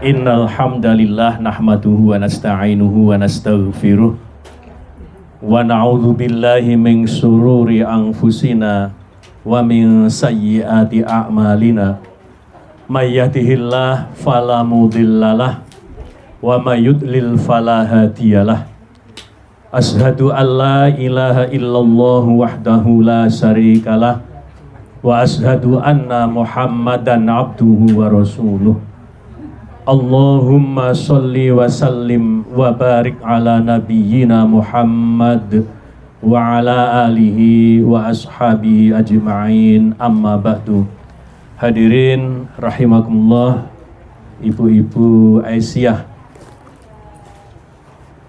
Innal hamdalillah nahmaduhu wa nasta'inuhu wa nastaghfiruh wa na'udzu billahi min syururi anfusina wa min sayyiati a'malina may yahdihillahu fala mudhillalah wa may yudlil fala hadiyalah. Asyhadu an la ilaha illallah wahdahu la syarikalah wa asyhadu anna Muhammadan abduhu wa rasuluh. Allahumma sholli wa sallim wa barik ala nabiyyina Muhammad wa ala alihi wa ashabihi ajma'in, amma ba'du. Hadirin rahimakumullah, ibu-ibu Aisyah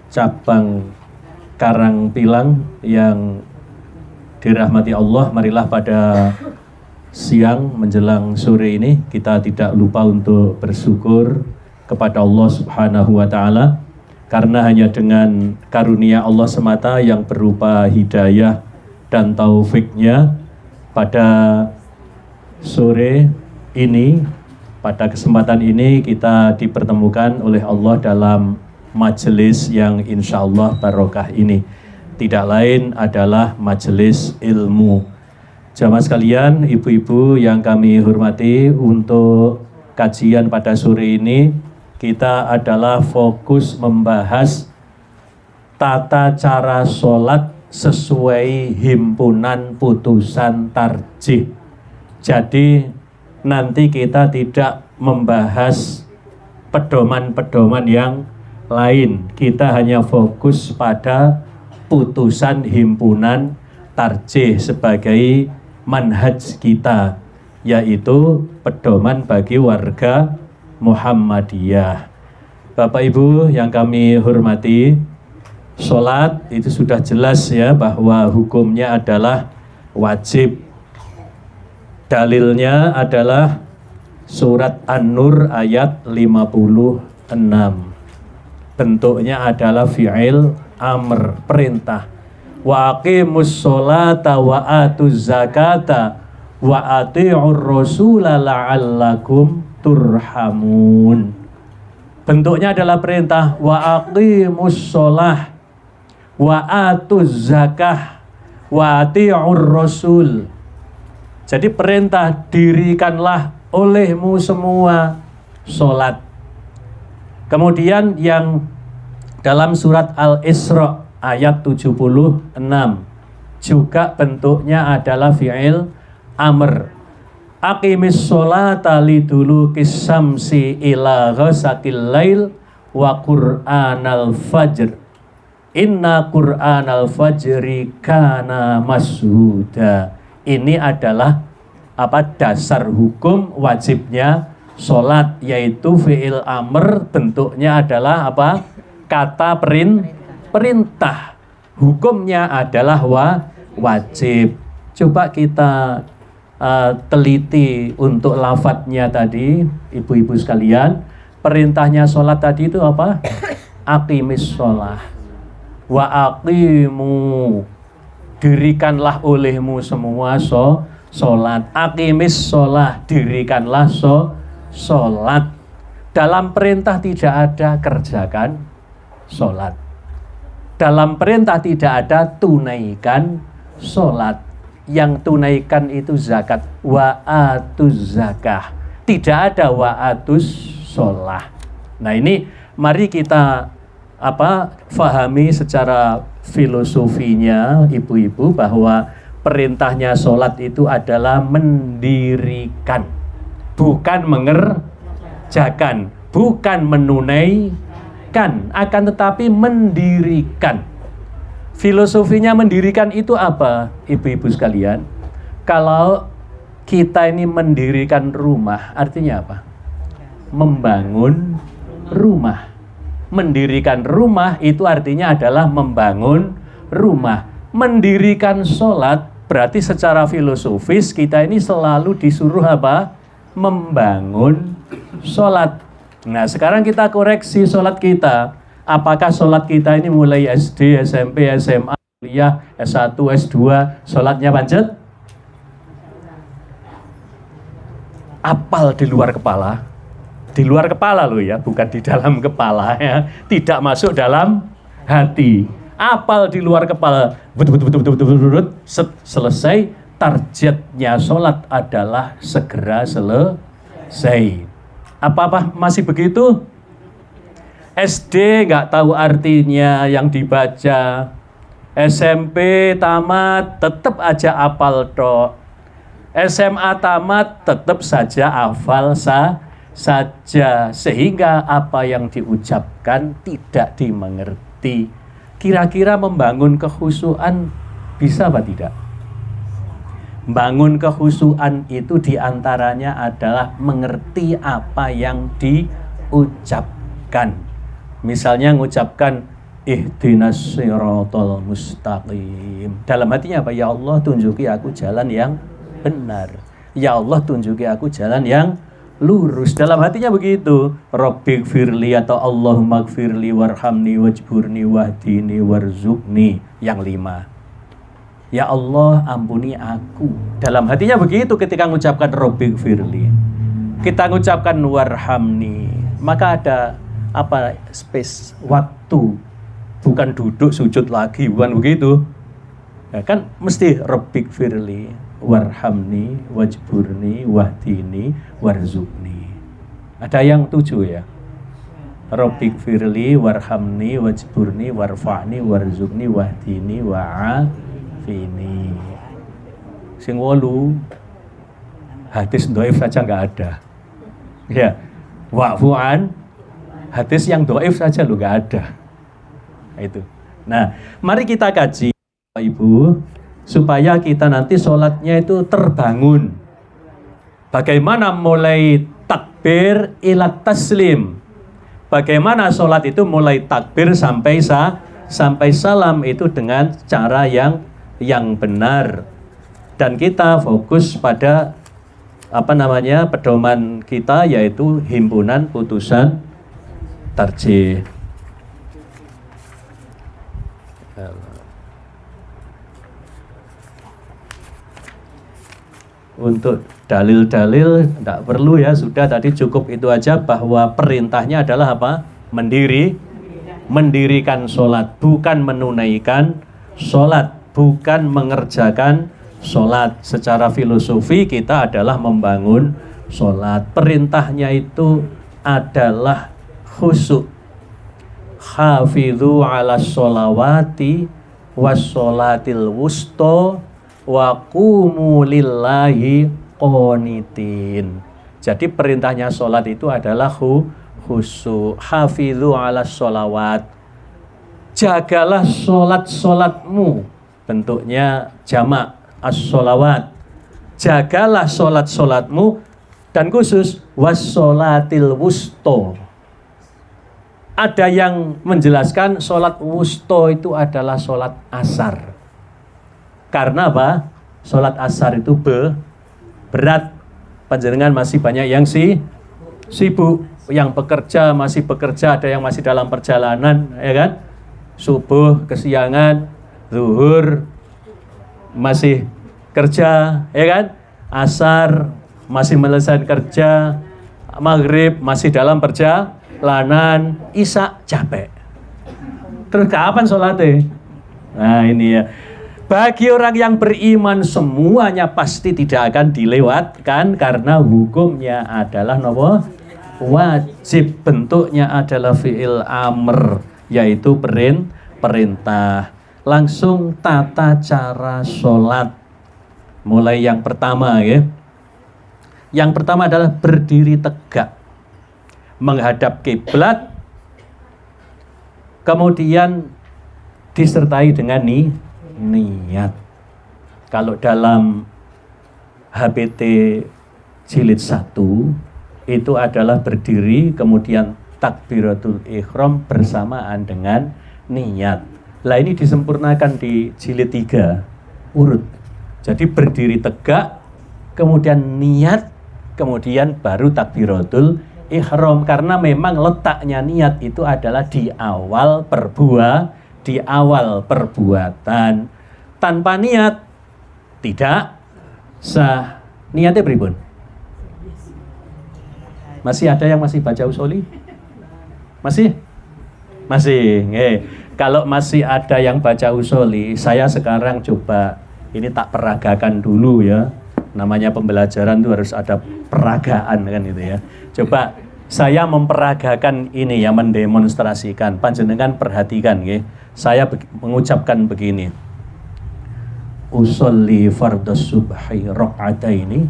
cabang Karangpilang yang dirahmati Allah, marilah pada siang menjelang sore ini kita tidak lupa untuk bersyukur kepada Allah Subhanahu wa Ta'ala, karena hanya dengan karunia Allah semata yang berupa hidayah dan taufiknya pada sore ini, pada kesempatan ini kita dipertemukan oleh Allah dalam majelis yang insya Allah barokah ini. Tidak lain adalah majelis ilmu. Jamaah sekalian, ibu-ibu yang kami hormati, untuk kajian pada sore ini kita adalah fokus membahas tata cara sholat sesuai himpunan putusan tarjih. Jadi nanti kita tidak membahas pedoman-pedoman yang lain, kita hanya fokus pada putusan himpunan tarjih sebagai manhaj kita, yaitu pedoman bagi warga Muhammadiyah. Bapak Ibu yang kami hormati, sholat itu sudah jelas ya bahwa hukumnya adalah wajib. Dalilnya adalah surat An-Nur ayat 56. Bentuknya adalah fi'il amr, perintah. Wa aqimus sholata wa atuz zakata wa ati'ur rasula la'allakum turhamun. Bentuknya adalah perintah, wa aqimus sholah wa atuz zakah wa ati'ur rasul. Jadi perintah, dirikanlah olehmu semua sholat. Kemudian yang dalam surat Al-Isra ayat 76 juga bentuknya adalah fi'il amr. Aqimis sholata liduluqis samsi ila ghasaqil lail wa qur'anal fajr. Inna qur'anal fajri kana mashuda. Ini adalah dasar hukum wajibnya sholat, yaitu fi'il amr, bentuknya adalah kata perintah, hukumnya adalah wajib. Coba kita teliti untuk lafadznya tadi, ibu-ibu sekalian. Perintahnya sholat tadi itu apa? Aqimis sholah wa aqimu, dirikanlah olehmu semua sholat. Aqimis sholah, dirikanlah sholat. Dalam perintah tidak ada kerjakan sholat. Dalam perintah tidak ada tunaikan sholat. Yang tunaikan itu zakat, wa atuz zakah. Tidak ada wa atuz sholah. Nah ini mari kita fahami secara filosofinya, ibu-ibu, bahwa perintahnya sholat itu adalah mendirikan, bukan mengerjakan, bukan menunaikan, akan tetapi mendirikan. Filosofinya mendirikan itu apa, ibu-ibu sekalian? Kalau kita ini mendirikan rumah, artinya apa? Membangun rumah. Mendirikan rumah itu artinya adalah membangun rumah. Mendirikan sholat berarti secara filosofis kita ini selalu disuruh membangun sholat. Nah sekarang kita koreksi sholat kita. Apakah sholat kita ini mulai SD, SMP, SMA, kuliah, S1, S2, sholatnya pancet? Apal di luar kepala? Di luar kepala loh ya, bukan di dalam kepala ya. Tidak masuk dalam hati. Apal di luar kepala. Selesai. Targetnya sholat adalah segera selesai. Apa-apa masih begitu? SD nggak tahu artinya yang dibaca. SMP tamat tetap aja apal tok. SMA tamat tetap saja hafal saja. Sehingga apa yang diucapkan tidak dimengerti. Kira-kira membangun kekhusyuan bisa apa tidak? Bangun kekhusyuan itu diantaranya adalah mengerti apa yang diucapkan. Misalnya mengucapkan ihdinas siratal mustaqim. Dalam hatinya apa? Ya Allah tunjuki aku jalan yang benar. Ya Allah tunjuki aku jalan yang lurus. Dalam hatinya begitu. Rabbighfirli atau Allahumma gfirli warhamni wajburni wahdini warzuqni. Yang 5. Ya Allah ampuni aku. Dalam hatinya begitu ketika mengucapkan Rabbighfirli. Kita mengucapkan warhamni. Maka ada apa space waktu. Bukan duduk sujud lagi, bukan begitu. Ya, kan mesti Rabbighfirli warhamni wajburni wahdini warzuqni. Ada yang 7 ya. Rabbighfirli warhamni wajburni warfa'ni warzuqni wahdini wa'afini. Sing 8 hadis dhaif saja enggak ada. Ya. Wa'fu'an hadis yang dhaif saja lo enggak ada. Itu. Nah, mari kita kaji Bapak Ibu supaya kita nanti sholatnya itu terbangun. Bagaimana mulai takbir ila taslim? Bagaimana sholat itu mulai takbir sampai salam itu dengan cara yang benar. Dan kita fokus pada pedoman kita yaitu himpunan putusan tarjih. Untuk dalil-dalil tidak perlu ya, sudah tadi cukup itu aja bahwa perintahnya adalah apa? Mendirikan sholat, bukan menunaikan sholat, bukan mengerjakan sholat. Secara filosofi kita adalah membangun sholat. Perintahnya itu adalah khusyuk. Hafidhu ala sholawati was sholatil wusto wa qumu lillahi qanitin. Jadi perintahnya sholat itu adalah khusyuk. Hafidhu ala sholawat. Jagalah sholat-sholatmu. Bentuknya jamak as-sholawat. Jagalah sholat-sholatmu. Dan khusus was sholatil wusto. Ada yang menjelaskan sholat wusto itu adalah sholat asar. Karena apa? Sholat asar itu berat. Panjenengan masih banyak yang sibuk. Yang bekerja masih bekerja, ada yang masih dalam perjalanan, ya kan? Subuh kesiangan, zuhur masih kerja, ya kan? Asar masih menyelesaikan kerja, maghrib masih dalam perjalanan, isya capek. Terus kapan sholatnya? Nah ini ya. Bagi orang yang beriman semuanya pasti tidak akan dilewatkan karena hukumnya adalah wajib, bentuknya adalah fi'il amr, yaitu perintah. Langsung tata cara sholat. Mulai yang pertama ya. Yang pertama adalah berdiri tegak, menghadap kiblat, kemudian disertai dengan niat. Kalau dalam HBT jilid 1 itu adalah berdiri kemudian takbiratul ihram bersamaan dengan niat. Lah ini disempurnakan di jilid 3 urut. Jadi berdiri tegak, kemudian niat, kemudian baru takbiratul ihram, karena memang letaknya niat itu adalah di awal perbuatan. Tanpa niat tidak sah. Niatnya pripun? Masih ada yang masih baca usoli? Masih? Masih. Kalau masih ada yang baca usoli, saya sekarang coba ini tak peragakan dulu ya. Namanya pembelajaran itu harus ada peragaan kan itu ya. Coba saya memperagakan ini ya, mendemonstrasikan. Panjenengan perhatikan nggih. Saya mengucapkan begini. Usolli fardhas subhi raq'ataini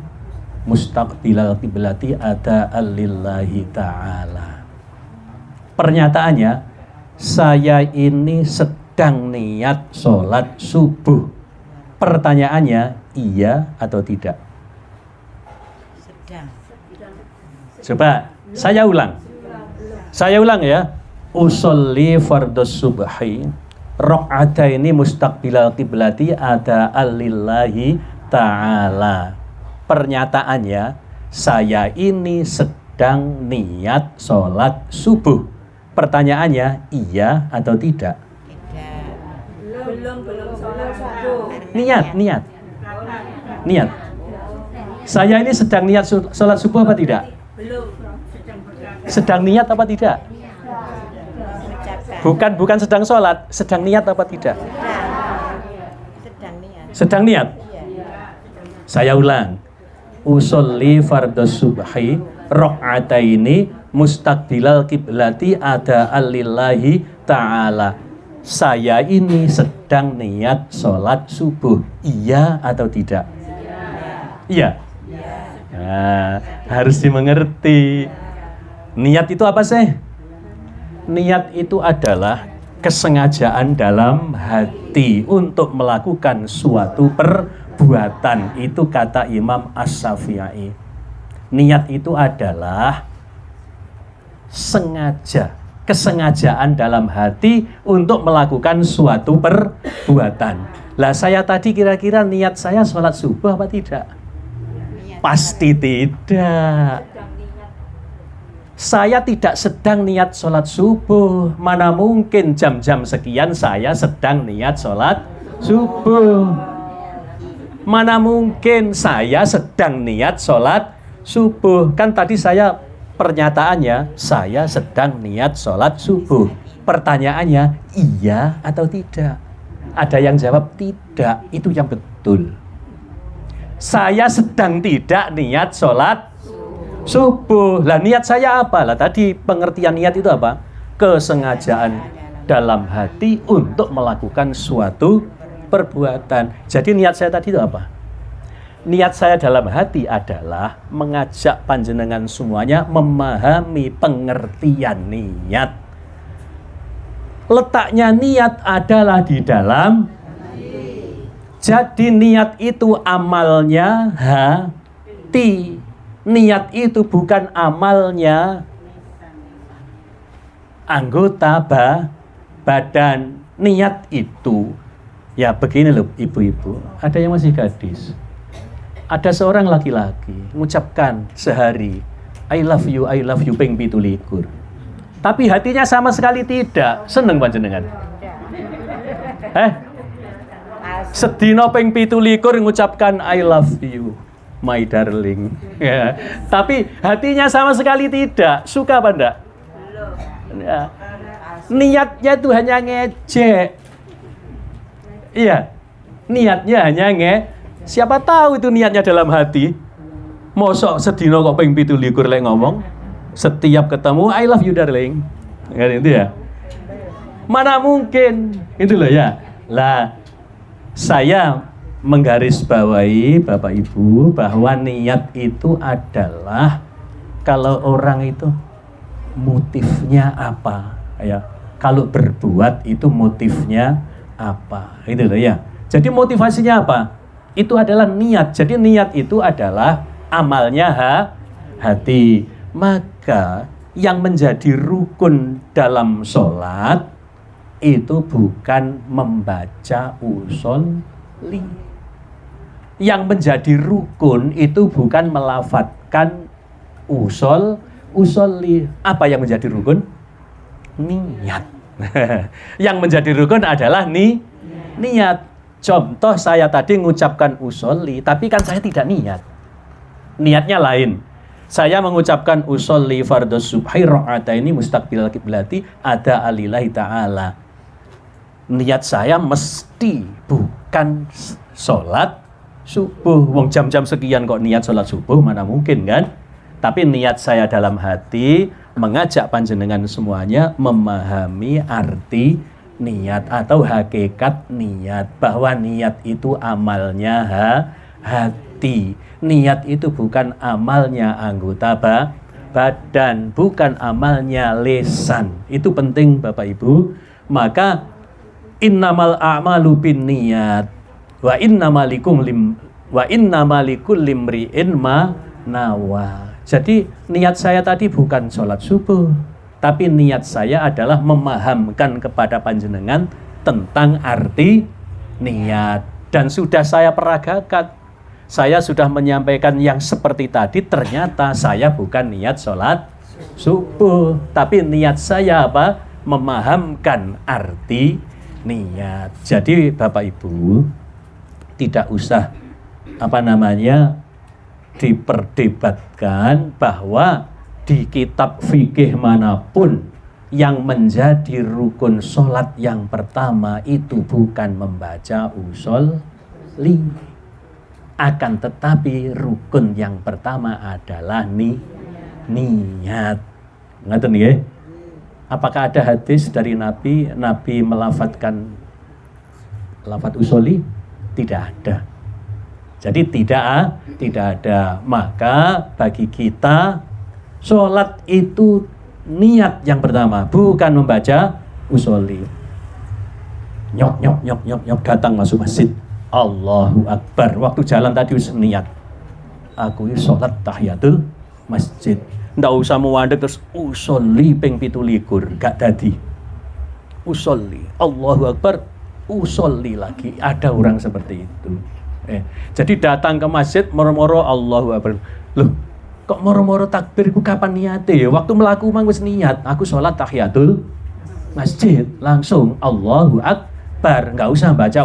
mustaqbilal qiblati ada'an lillahi ta'ala. Pernyataannya, saya ini sedang niat sholat subuh. Pertanyaannya, iya atau tidak? Sedang. Coba, saya ulang. Saya ulang ya. Usolli fardhas subhi raq'ataini mustaqbilal qiblati ada'an lillahi ta'ala. Pernyataannya, saya ini sedang niat sholat subuh. Pertanyaannya, iya atau tidak? Tidak. Belum sholat subuh. Niat. Saya ini sedang niat sholat subuh apa tidak? Belum. Sedang niat apa tidak? Mengucapkan. Bukan sedang sholat, sedang niat apa tidak? Sedang niat. Sedang niat. Saya ulang. Usolli fardhas subhi raq'ataini mustaqbilal qiblati ada'an lillahi ta'ala. Saya ini sedang niat sholat subuh. Iya atau tidak? Iya. Nah, harus dimengerti. Niat itu apa sih? Niat itu adalah kesengajaan dalam hati untuk melakukan suatu perbuatan. Itu kata Imam Asy-Syafi'i. Niat itu adalah kesengajaan dalam hati untuk melakukan suatu perbuatan. Lah saya tadi kira-kira niat saya sholat subuh apa tidak? Pasti tidak. Saya tidak sedang niat sholat subuh. Mana mungkin jam-jam sekian saya sedang niat sholat subuh. Mana mungkin saya sedang niat sholat subuh. Kan tadi saya pernyataannya, saya sedang niat sholat subuh. Pertanyaannya, iya atau tidak? Ada yang jawab tidak, itu yang betul. Saya sedang tidak niat sholat subuh. Lah niat saya apa? Lah tadi pengertian niat itu apa? Kesengajaan dalam hati untuk melakukan suatu perbuatan. Jadi niat saya tadi itu apa? Niat saya dalam hati adalah mengajak panjenengan semuanya memahami pengertian niat. Letaknya niat adalah di dalam hati. Jadi niat itu amalnya hati. Niat itu bukan amalnya anggota badan. Niat itu, ya begini loh ibu-ibu, ada yang masih gadis. Ada seorang laki-laki mengucapkan sehari I love you ping 17. Tapi hatinya sama sekali tidak seneng panjenengan. Sedina ping 17 mengucapkan I love you my darling. Ya. Tapi hatinya sama sekali tidak suka apa enggak? Ya. Niatnya itu hanya ngejek. Iya. Niatnya hanya siapa tahu itu niatnya dalam hati. Mosok sedina kok ping 17 lek ngomong. Setiap ketemu I love you darling. Kan itu ya. Mana mungkin. Itu loh ya. Lah saya menggarisbawahi Bapak Ibu bahwa niat itu adalah kalau orang itu motifnya apa ya. Kalau berbuat itu motifnya apa. Itu loh ya. Jadi motivasinya apa? Itu adalah niat. Jadi niat itu adalah amalnya hati. Maka yang menjadi rukun dalam sholat itu bukan membaca usolli. Yang menjadi rukun itu bukan melafadzkan usolli. Apa yang menjadi rukun? Niat. Yang menjadi rukun adalah niat. Contoh saya tadi mengucapkan usolli, tapi kan saya tidak niat. Niatnya lain. Saya mengucapkan usolli fardhus subhi ra'ataini mustaqbilal kiblati ada alillahi ta'ala. Niat saya mesti bukan sholat subuh. Wong jam-jam sekian kok niat sholat subuh, mana mungkin kan? Tapi niat saya dalam hati mengajak panjenengan semuanya memahami arti niat atau hakikat niat, bahwa niat itu amalnya hati. Niat itu bukan amalnya anggota badan, bukan amalnya lisan. Itu penting Bapak Ibu. Maka innamal a'malu binniyat wa innamal likulli imri'in ma nawa. Jadi niat saya tadi bukan sholat subuh, tapi niat saya adalah memahamkan kepada panjenengan tentang arti niat. Dan sudah saya peragakan, saya sudah menyampaikan yang seperti tadi. Ternyata saya bukan niat sholat subuh, tapi niat saya apa? Memahamkan arti niat. Jadi Bapak Ibu tidak usah diperdebatkan bahwa di kitab fikih manapun yang menjadi rukun sholat yang pertama itu bukan membaca usolli, akan tetapi rukun yang pertama adalah niat. Ngerti nggih? Apakah ada hadis dari Nabi melafadzkan lafadz usolli? Tidak ada. Jadi tidak ada. Maka bagi kita sholat itu niat yang pertama, bukan membaca usolli. Nyok datang masuk masjid, Allahu Akbar. Waktu jalan tadi niat, aku sholat tahiyatul masjid. Ndak usah muandek terus usolli ping 17, gak dadi. Usolli, Allahu Akbar, usolli lagi. Ada orang seperti itu. Jadi datang ke masjid moro-moro Allahu Akbar. Loh, kok moro-moro takbir ku kapan niate ya? Waktu melaku mang wis niat, aku sholat tahiyatul masjid, langsung Allahu Akbar, enggak usah baca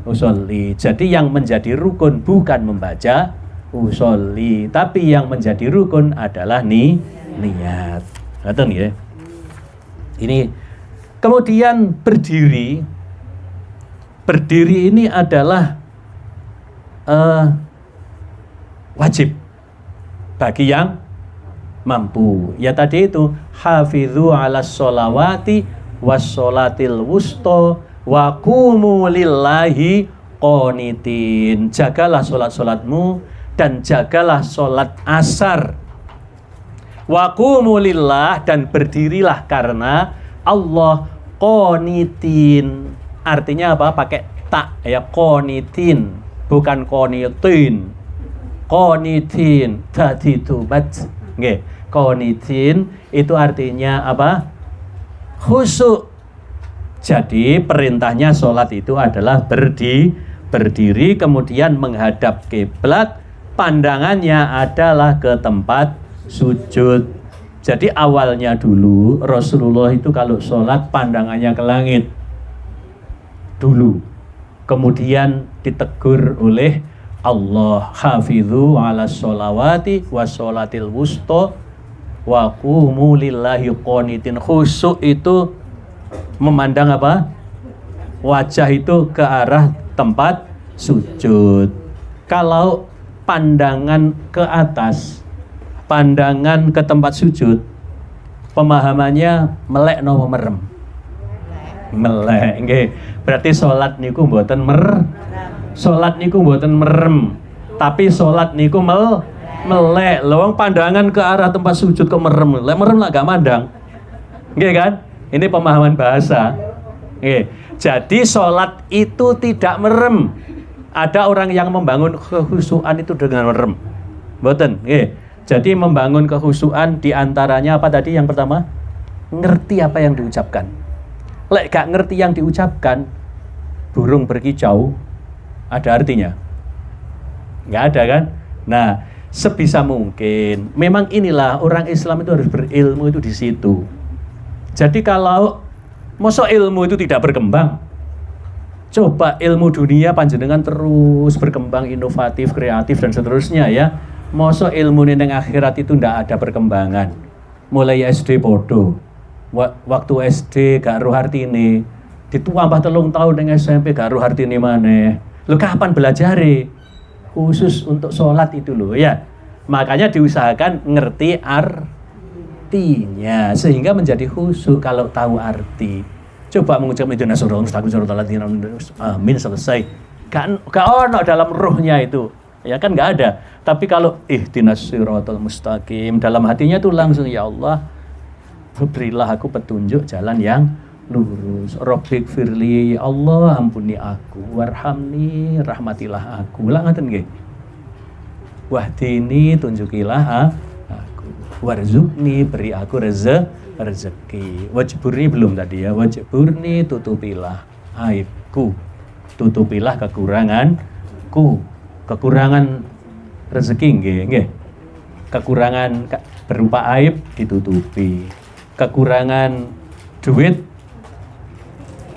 usolli. Jadi yang menjadi rukun bukan membaca usolli, tapi yang menjadi rukun adalah niat. Ngerti ya? Ini kemudian berdiri ini adalah wajib bagi yang mampu. Ya tadi itu hafidzu 'alas sholawati was sholatil wusta wa qumu lillahi qanitin. Jagalah salat-salatmu dan jagalah salat asar. Wa qumu lillah, dan berdirilah karena Allah. Qanitin artinya apa? Pakai tak ya, qanitin. Bukan qanitin. Qanitin tadi itu nggih. Qanitin itu artinya apa? Khusyuk. Jadi perintahnya sholat itu adalah berdiri kemudian menghadap kiblat, pandangannya adalah ke tempat sujud. Jadi awalnya dulu Rasulullah itu kalau sholat pandangannya ke langit dulu. Kemudian ditegur oleh Allah, hafidzu 'alas sholawati was sholatil wusta wa qumu lillahi qanitin. Khusyuk itu memandang apa? Wajah itu ke arah tempat sujud. Kalau pandangan ke atas, pandangan ke tempat sujud, pemahamannya melek nopo merem? Melek, nggih. Berarti salat niku mboten salat niku mboten merem, tapi salat niku melek. Lawang pandangan ke arah tempat sujud kok merem. Lek merem lah gak mandang. Nggih kan? Ini pemahaman bahasa. Nggih. Jadi salat itu tidak merem. Ada orang yang membangun kekhusyuan itu dengan merem. Mboten, nggih. Jadi membangun kekhusyuan diantaranya apa tadi? Yang pertama, ngerti apa yang diucapkan. Lek gak ngerti yang diucapkan, burung berkicau, ada artinya? Nggak ada kan? Nah, sebisa mungkin, memang inilah orang Islam itu harus berilmu itu di situ. Jadi kalau masa ilmu itu tidak berkembang, coba ilmu dunia panjenengan terus berkembang, inovatif, kreatif dan seterusnya ya. Mosok ilmu ning akhirat itu ndak ada perkembangan. Mulai SD podo. Waktu SD gak roh artine, ditambah 3 tahun ning SMP gak roh artine maneh. Lho kapan belajare? Khusus untuk sholat itu loh ya. Makanya diusahakan ngerti artinya sehingga menjadi khusyuk kalau tahu arti. Coba mengucap ihdinas siratal mustaqim, amin, selesai. Gak ono dalam rohnya itu. Ya kan nggak ada. Tapi kalau ihdinas siratal mustaqim dalam hatinya itu langsung, ya Allah, berilah aku petunjuk jalan yang lurus. Rabbik firli, ya Allah ampuni aku, warhamni, rahmatilah aku. Lah ngaten nggih. Wahdini, tunjukilah aku. Warzuqni, beri aku rezeki. Wajburni belum tadi ya. Wajburni, tutupilah aibku. Tutupilah kekuranganku. Kekurangan rezeki nggih. Kekurangan berupa aib ditutupi. Kekurangan duit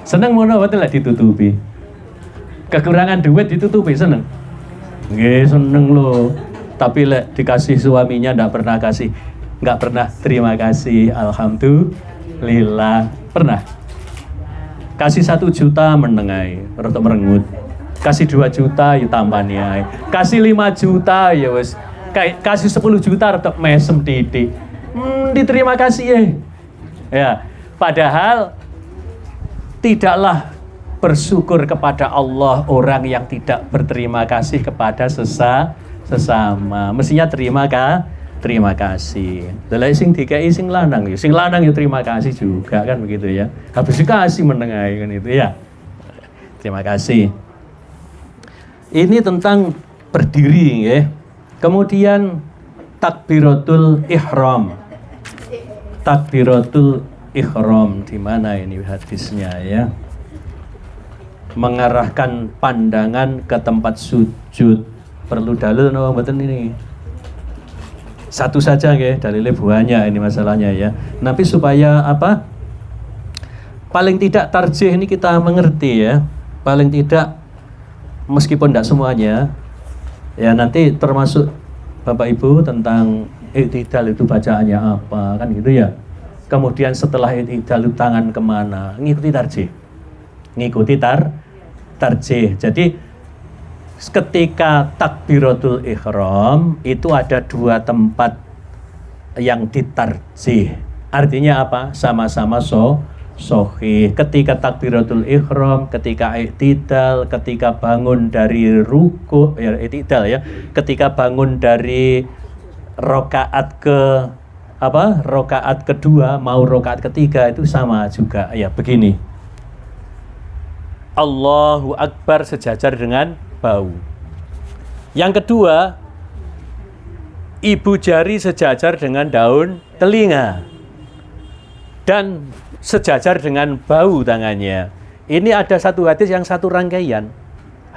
seneng mono betul lah ditutupi. Kekurangan duit ditutupi seneng. Nggih seneng loh. Tapi lek dikasih suaminya nggak pernah terima kasih. Alhamdulillah. Pernah. Kasih 1 juta menengai, rotok merengut. Kasih 2 juta ya tambani ae. Kasih 5 juta ya wis. Kasih 10 juta rotok mesem titik. Diterima kasih ya. Padahal tidaklah bersyukur kepada Allah orang yang tidak berterima kasih kepada sesama. Mestinya terima kasih. Lah sing dikai sing lanang ya terima kasih juga kan begitu ya. Habis dikasih menengai kan itu ya. Terima kasih. Ini tentang berdiri ya. Kemudian takbiratul ihram. Takbiratul ihram di mana ini hadisnya ya? Mengarahkan pandangan ke tempat sujud. Perlu dalil no mboten ini. Satu saja nggih, dalilnya banyak ini masalahnya ya. Tapi supaya apa? Paling tidak tarjih ini kita mengerti ya. Paling tidak meskipun tidak semuanya. Ya nanti termasuk Bapak Ibu tentang i'tidal itu bacaannya apa kan gitu ya. Kemudian setelah i'tidal tangan kemana? Ngikuti tarjih. Ngikuti tarjih. Jadi ketika takbiratul ihram itu ada 2 tempat yang ditarjih. Artinya apa? Sama-sama sahih. Ketika takbiratul ihram, ketika i'tidal, ketika bangun dari ruku' ya i'tidal ya. Ketika bangun dari rakaat kedua mau rakaat ketiga itu sama juga ya begini. Allahu Akbar sejajar dengan bau. Yang kedua, ibu jari sejajar dengan daun telinga dan sejajar dengan bau tangannya. Ini ada satu hadis yang satu rangkaian.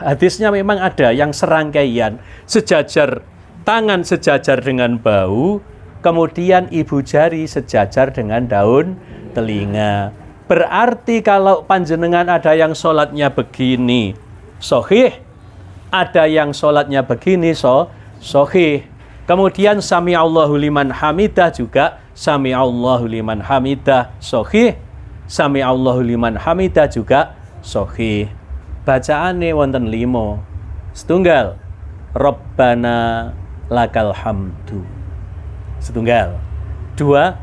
Hadisnya memang ada yang serangkaian, sejajar tangan sejajar dengan bau, kemudian ibu jari sejajar dengan daun telinga. Berarti kalau panjenengan ada yang sholatnya begini, sahih. Ada yang sholatnya begini, sahih. Kemudian sami'allahu liman hamidah juga, sami'allahu liman hamidah, sahih. Sami'allahu liman hamidah juga, sahih. Bacaane wonten 5. Setunggal, Rabbana lakal hamdu. Setunggal. 2,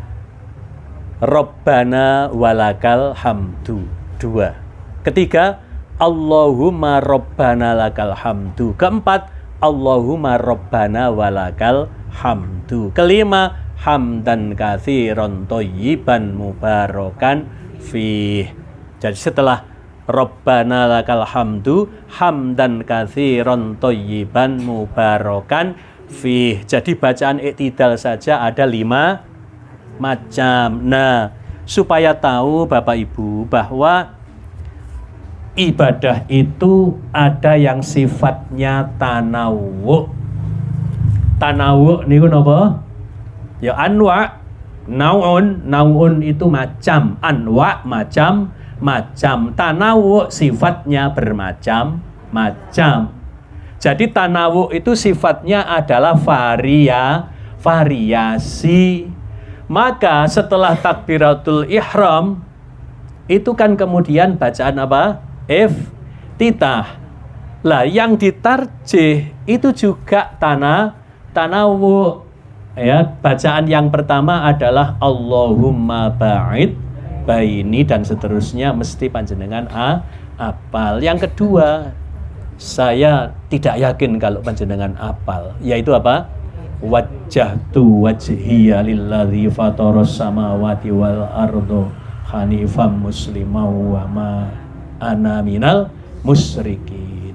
Rabbana walakal hamdu. 2. Ketiga, Allahumma Rabbana lakal hamdu. Keempat, Allahumma Rabbana walakal hamdu. Kelima, hamdan katsiran thayyiban mubarakan fih. Jadi setelah Rabbana lakal hamdu, hamdan katsiran thayyiban mubarakan fih. Jadi bacaan i'tidal saja ada 5 macam. Nah, supaya tahu Bapak Ibu bahwa ibadah itu ada yang sifatnya tanawu. Tanawu niku napa? Ya anwa, naun itu macam, anwa macam. Tanawu sifatnya bermacam-macam. Jadi tanawu itu sifatnya adalah variasi. Maka setelah takbiratul ihram itu kan kemudian bacaan apa? Iftitah. Lah yang ditarjih itu juga tanawu. Ya, bacaan yang pertama adalah Allahumma ba'id baini dan seterusnya, mesti panjenengan apal. Yang kedua, saya tidak yakin kalau panjenengan apal, yaitu apa? Wajjahtu wajhiya lilladzi fataras samawati wal ardo hanifam muslimau wa ma ana minal musyrikin.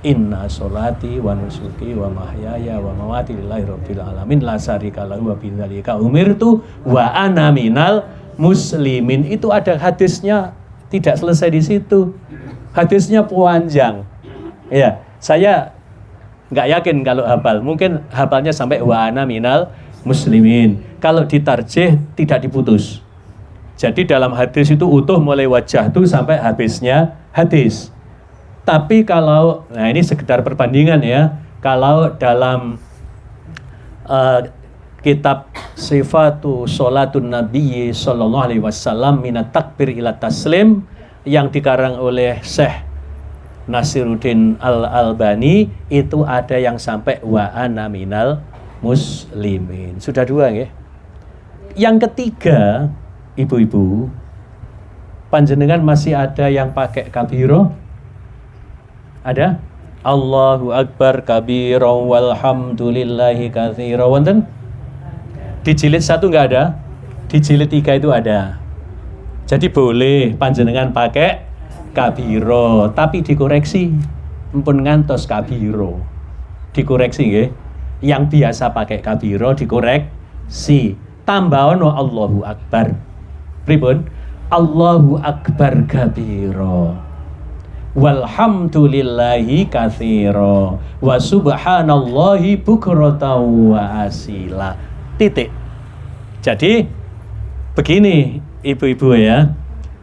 Inna sholati wa nusuki wa mahyaya wa mamati lillahi rabbil alamin la syarika lahu wa bidzalika umirtu wa ana minal muslimin. Itu ada hadisnya, tidak selesai di situ. Hadisnya panjang. Ya, saya nggak yakin kalau hafal. Mungkin hafalnya sampai wa ana minal muslimin. Kalau ditarjih tidak diputus. Jadi dalam hadis itu utuh mulai wajah itu sampai habisnya hadis. Tapi kalau, nah ini sekedar perbandingan ya. Kalau dalam kitab Sifatu Sholatun Nabi Sallallahu Alaihi Wasallam minat takbir ila taslim yang dikarang oleh Syekh Nasiruddin Al-Albani, itu ada yang sampai wa ana minal muslimin. Sudah dua ya. Yang ketiga, ibu-ibu, panjenengan masih ada yang pakai kabiro? Ada? Allahu Akbar kabiro walhamdulillahi katsira. Wonten? Di jilid 1 nggak ada, di jilid 3 itu ada. Jadi boleh panjenengan pakai kabiro, tapi dikoreksi. Mpun ngantos kabiro, dikoreksi nggih. Yang biasa pakai kabiro dikoreksi. Tambahono Allahu Akbar. Pripun? Allahu Akbar kabiro. Walhamdulillahi katsira wa subhanallahi bukratan wa asila. Titik. Jadi begini ibu-ibu ya.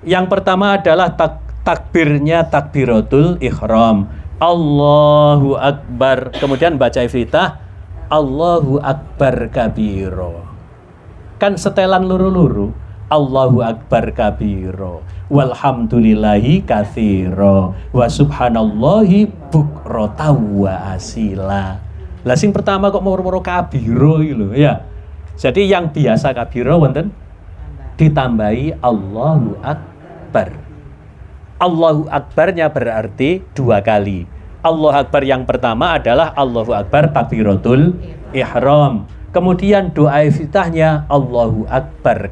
Yang pertama adalah takbirnya takbiratul ihram. Allahu Akbar. Kemudian baca iftitah Allahu Akbar kabiro. Kan setelan luru-luru. Allahu Akbar kabiro walhamdulillahi katsira wa subhanallahi bukratan wa asila. Lah sing pertama kok moro-moro kabiro iki lho ya. Jadi yang biasa kabiro wonten ditambahi Allahu Akbar. Allahu Akbarnya berarti 2 kali. Allahu Akbar yang pertama adalah Allahu Akbar takbiratul ihram. Kemudian doa iftitahnya Allahu Akbar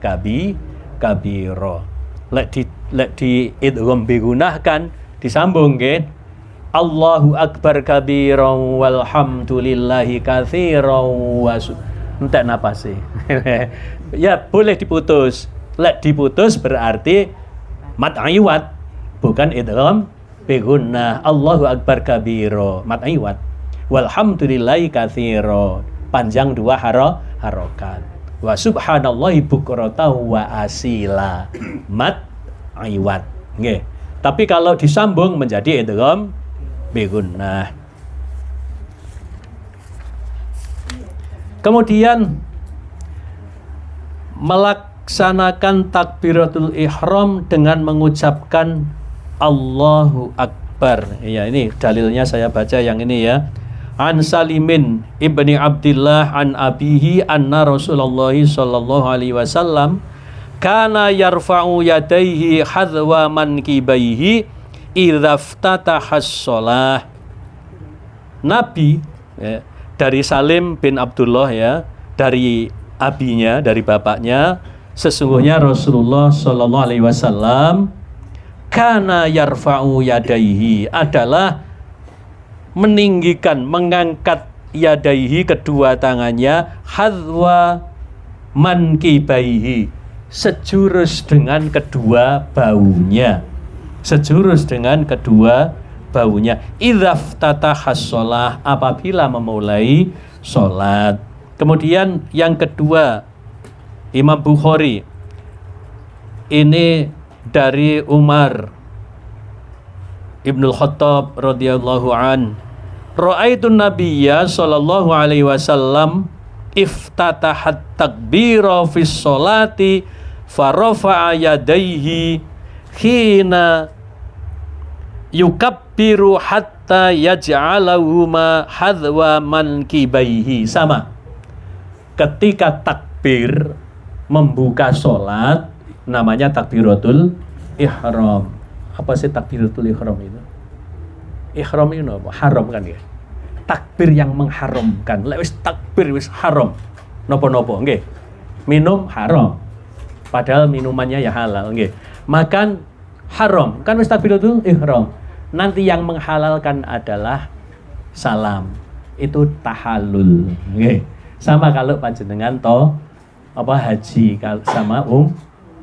kabiro. Lek di idgham digunahkan disambung nggih. Allahu Akbar kabiro walhamdulillahi katsira wa entek napase. Ya boleh diputus. Lek diputus berarti mat iwad, bukan idgham bigunnah. Allahu Akbar kabiro mat iwad. Walhamdulillahi katsira panjang 2 harokat. Wa subhanallahi bukratan wa asila mat iwad. Nggih. Tapi kalau disambung menjadi idgham bigunnah. Kemudian melaksanakan takbiratul ihram dengan mengucapkan Allahu Akbar. Ya, ini dalilnya saya baca yang ini ya. An Salimin ibni Abdillah an abihi anna Rasulullah sallallahu alaihi wasallam kana yarfa'u yadayhi hadwa mankibaihi idza iftataha shalah. Nabi ya, dari Salim bin Abdullah ya, dari abinya, dari bapaknya, sesungguhnya Rasulullah sallallahu alaihi wasallam kana yarfa'u yadayhi adalah meninggikan, mengangkat yadaihi kedua tangannya hadwa mankibaihi sejurus dengan kedua baunya, sejurus dengan kedua baunya. Idzaftataha shalah apabila memulai salat. Kemudian yang kedua Imam Bukhari ini dari Umar Ibnul Khattab radhiyallahu an. Ra'aitun nabiyya sallallahu alaihi wasallam iftatahat takbira fis sholati farafa'a yadaihi khina yukabbiru hatta yaj'alahuma hadwa mankibaihi. Sama. Ketika takbir membuka sholat namanya takbiratul ihram. Apa sih takbiratul ihram itu? Ihram itu apa? Haram kan ya? Takbir yang mengharamkan. Lek wis takbir wis haram. Nopo-nopo nggih. Minum haram. Padahal minumannya ya halal nggih. Makan haram. Kan wis takbiratul ihram. Nanti yang menghalalkan adalah salam. Itu tahallul nggih. Sama kalau panjenengan haji sama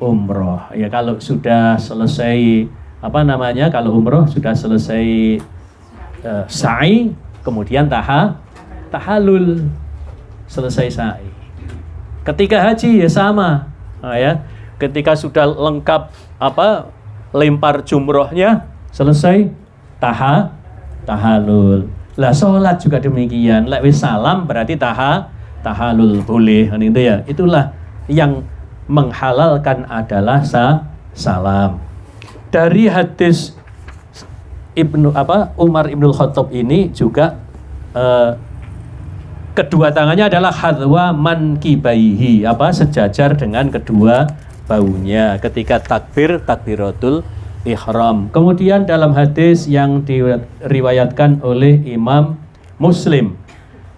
umroh. Ya kalau sudah selesai kalau umroh sudah selesai sa'i, kemudian tahallul, selesai sa'i. Ketika haji ya sama, ya. Ketika sudah lengkap lempar jumrohnya, selesai tahallul. Lah sholat juga demikian. Lek wis salam berarti tahallul boleh, kan itu ya. Itulah yang menghalalkan adalah salam. Dari hadis Umar Ibnul Khattab ini juga kedua tangannya adalah hadwa mankibaihi, sejajar dengan kedua baunya ketika takbiratul ihram. Kemudian dalam hadis yang diriwayatkan oleh Imam Muslim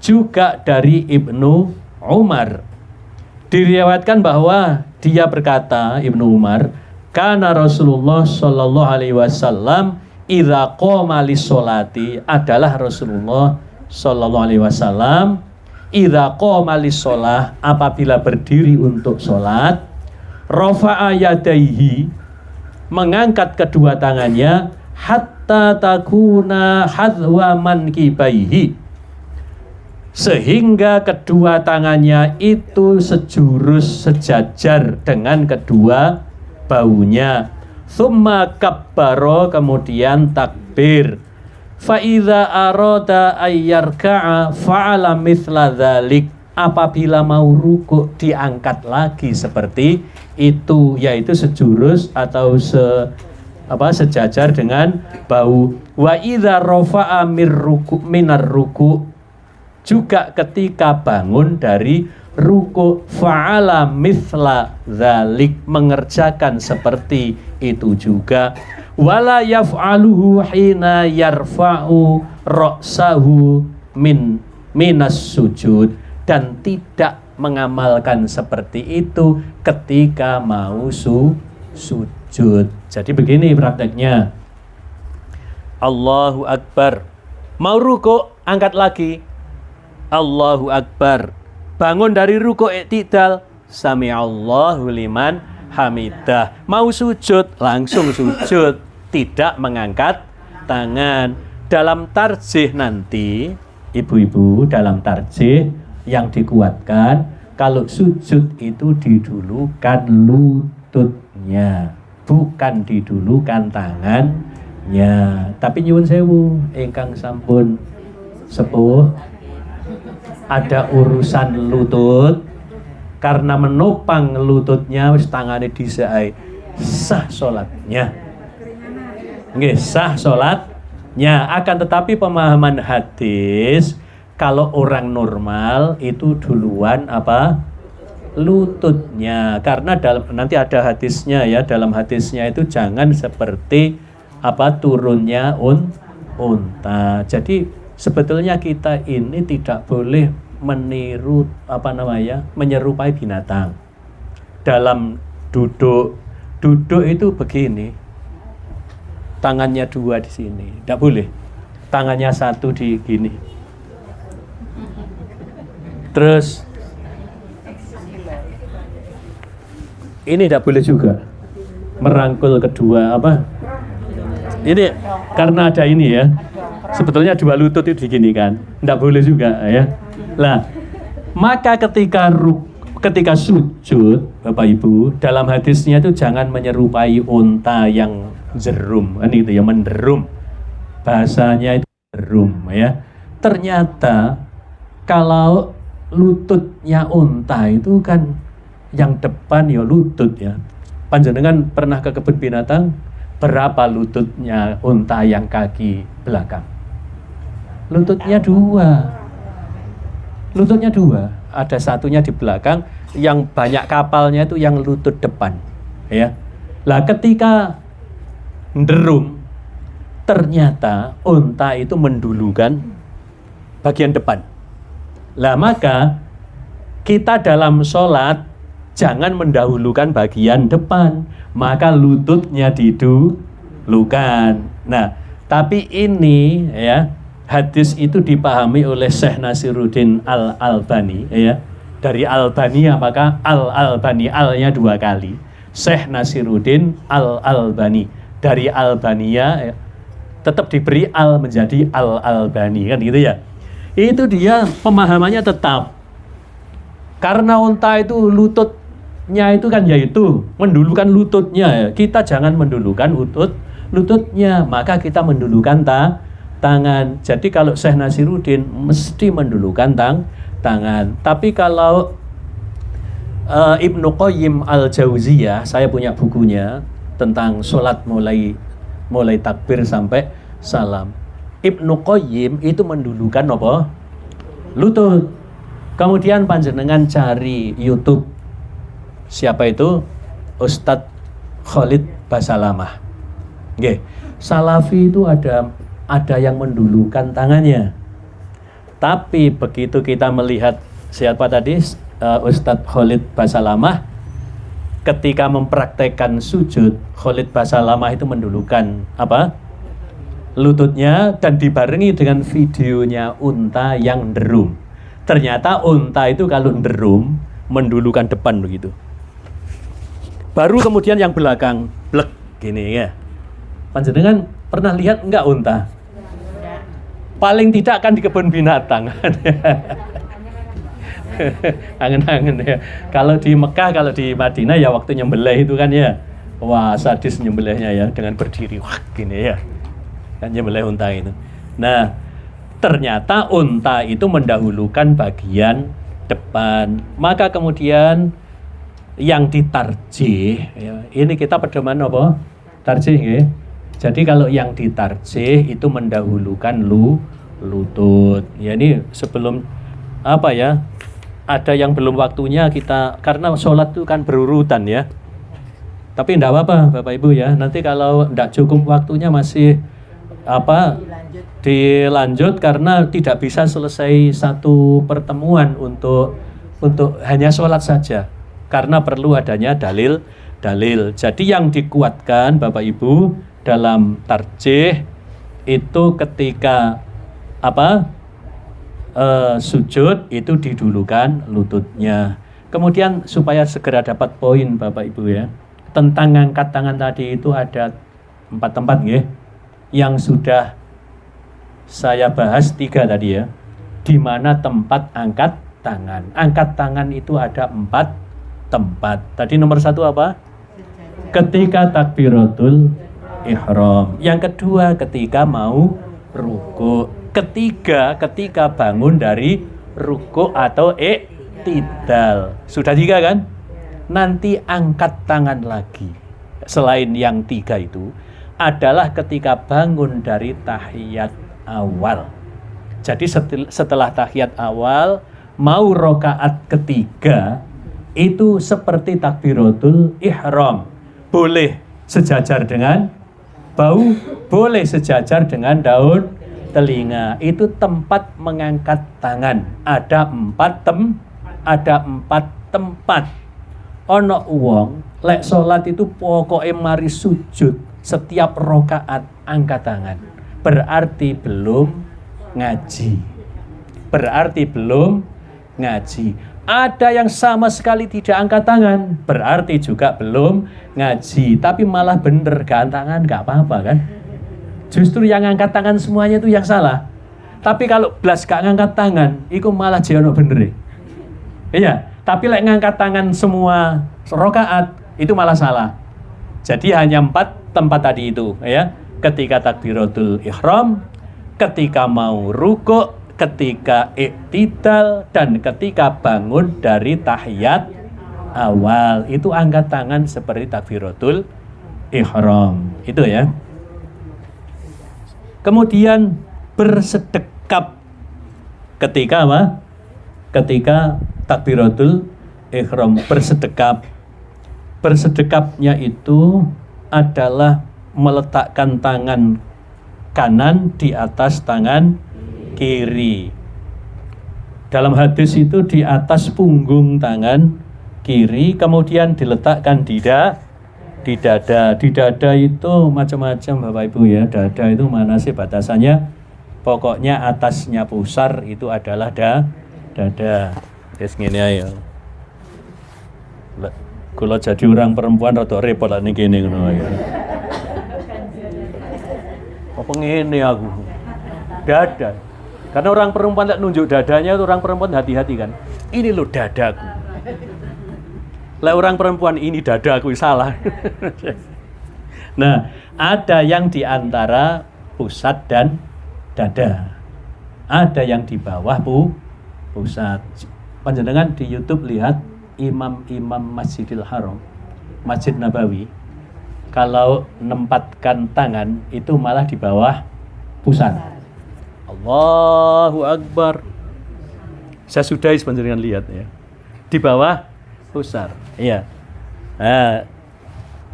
juga dari Ibnu Umar diriwayatkan bahwa dia berkata, Ibnu Umar, kana Rasulullah sallallahu alaihi wasallam idza qoma lis-sholati, adalah Rasulullah sallallahu alaihi wasallam idza qoma lis-sholah, apabila berdiri untuk sholat, rafa'a yadaihi, mengangkat kedua tangannya, hatta takuna hadwa mankibaihi, sehingga kedua tangannya itu sejurus sejajar dengan kedua baunya. Thumma kabbaro, kemudian takbir. Fa idza arada ayyarka'a fa'ala mithla dzalik, apabila mau rukuk diangkat lagi seperti itu, yaitu sejurus atau sejajar dengan bau. Wa idza rafa'a minar ruku', juga ketika bangun dari ruku', fa'ala mithla dzalik, mengerjakan seperti itu juga. Wala yaf'aluhu hina yarfa'u ra'sahu minas sujud, dan tidak mengamalkan seperti itu ketika mau sujud. Jadi begini prakteknya. Allahu Akbar, mau ruku' angkat lagi, Allahu Akbar. Bangun dari ruku' i'tidal, sami'allahu liman hamidah. Mau sujud, langsung sujud, tidak mengangkat tangan. Dalam tarjih nanti, ibu-ibu, dalam tarjih yang dikuatkan, kalau sujud itu didulukan lututnya, bukan didulukan tangannya. Tapi nyuwun sewu, ingkang sampun sepuh, ada urusan lutut, karena menopang lututnya wis tangane disai, sah sholatnya. Nggih, sah sholatnya. Akan tetapi pemahaman hadis, kalau orang normal itu duluan lututnya, karena nanti ada hadisnya ya, dalam hadisnya itu jangan seperti turunnya unta. Jadi sebetulnya kita ini tidak boleh meniru menyerupai binatang. Dalam duduk itu begini, tangannya dua di sini, tidak boleh. Tangannya satu di gini. Terus ini tidak boleh juga, merangkul kedua ini, karena ada ini ya. Sebetulnya dua lutut itu begini kan, tidak boleh juga ya. Lah, maka ketika sujud, Bapak Ibu, dalam hadisnya itu jangan menyerupai unta yang jerum, kan itu ya, menderum. Bahasanya itu jerum ya. ternyata kalau lututnya unta itu kan yang depan ya lutut ya. Panjenengan pernah ke kebun binatang? Berapa lututnya unta yang kaki belakang? Lututnya dua. Lututnya dua. Ada satunya di belakang, yang banyak kapalnya itu yang lutut depan. Ya. Lah ketika nderum, ternyata unta itu mendulukan bagian depan. Lah maka kita dalam sholat jangan mendahulukan bagian depan, maka lututnya didulukan. Nah, tapi ini ya, hadis itu dipahami oleh Syekh Nasiruddin Al-Albani ya. Dari Albani apakah Al-Albani, al-nya 2 kali. Syekh Nasiruddin Al-Albani. Dari Albania ya, tetap diberi al menjadi Al-Albani kan gitu ya. Itu dia pemahamannya tetap. Karena unta itu lututnya itu kan yaitu mendulukan lututnya ya. Kita jangan mendulukan lututnya, maka kita mendulukan tangan. Jadi kalau Syekh Nasiruddin mesti mendulukan tangan. Tapi kalau Ibnu Qayyim Al-Jauziyah, saya punya bukunya tentang sholat mulai takbir sampai salam. Ibnu Qayyim itu mendulukan apa? Lutut. Kemudian panjenengan cari YouTube. Siapa itu? Ustadz Khalid Basalamah. Nggih. Salafi itu ada yang mendulukan tangannya. Tapi begitu kita melihat siapa tadi? Ustadz Khalid Basalamah, ketika mempraktekkan sujud, Khalid Basalamah itu mendulukan apa? Lututnya, dan dibarengi dengan videonya unta yang nderum. Ternyata unta itu kalau nderum mendulukan depan begitu. Baru kemudian yang belakang blek gini ya. Panjenengan pernah lihat enggak unta? Paling tidak kan di kebun binatang. Angen-angen ya. Kalau di Mekah, kalau di Madinah ya waktu nyembelih itu kan ya. Wah, sadis nyembelihnya ya, dengan berdiri wah gini ya. Kan nyembelih unta itu. Nah, ternyata unta itu mendahulukan bagian depan. Maka kemudian yang ditarjih ya, ini kita pedoman apa? Tarjih ya. Jadi kalau yang ditarjih itu mendahulukan lutut. Ya ini sebelum apa ya? Ada yang belum waktunya kita, karena sholat itu kan berurutan ya. Tapi enggak apa-apa Bapak Ibu ya. Nanti kalau enggak cukup waktunya masih dilanjut karena tidak bisa selesai satu pertemuan untuk hanya sholat saja. Karena perlu adanya dalil. Jadi yang dikuatkan Bapak Ibu dalam tarjih itu ketika sujud itu didulukan lututnya. Kemudian supaya segera dapat poin Bapak Ibu ya, tentang angkat tangan tadi itu ada 4 tempat ya, yang sudah saya bahas 3 tadi ya. Di mana tempat angkat tangan? Angkat tangan itu ada 4 tempat. Tadi nomor 1 apa? Ketika takbiratul ihram. Yang kedua ketika mau ruku'. Ketiga ketika bangun dari ruku' atau i'tidal. Sudah 3 kan? Nanti angkat tangan lagi. Selain yang 3 itu adalah ketika bangun dari tahiyat awal. Jadi setelah tahiyat awal mau rakaat ketiga itu seperti takbiratul ihram. Boleh sejajar dengan bau, boleh sejajar dengan daun telinga. Itu tempat mengangkat tangan. Ada 4 tempat. Ono wong lek salat itu pokoknya mari sujud setiap rakaat angkat tangan. Berarti belum ngaji. Ada yang sama sekali tidak angkat tangan, berarti juga belum ngaji. Tapi malah bener gak tangan gak apa-apa kan. Justru yang angkat tangan semuanya itu yang salah. Tapi kalau belas gak ngangkat tangan, itu malah jono bener. Iya, tapi lek ngangkat tangan semua rakaat itu malah salah. Jadi hanya 4 tempat tadi itu ya. Ketika takbiratul ihram, ketika mau ruku', ketika iktidal, dan ketika bangun dari tahiyat awal. Itu angkat tangan seperti takbiratul ihram. Itu ya. Kemudian bersedekap ketika apa? Ketika takbiratul ihram, bersedekap. Bersedekapnya itu adalah meletakkan tangan kanan di atas tangan kiri. Dalam hadis itu di atas punggung tangan kiri, kemudian diletakkan di dada. Di dada itu macam-macam Bapak Ibu ya. Dada itu mana sih batasannya? Pokoknya atasnya pusar itu adalah dada. Wis ngene ae. Kalau jadi orang perempuan rada repot lah ning kene ngono ya. Apa ngene aku? Dada. Karena orang perempuan tak nunjuk dadanya, itu orang perempuan hati-hati kan. Ini loh dadaku. Lah orang perempuan ini dadaku, salah. Nah, ada yang di antara pusat dan dada. Ada yang di bawah pusat. Panjenengan di YouTube lihat imam-imam Masjidil Haram, Masjid Nabawi, kalau nempatkan tangan itu malah di bawah pusat. Allahu Akbar. Saya sudah panjenengan lihat ya. Di bawah pusat. Iya. Nah,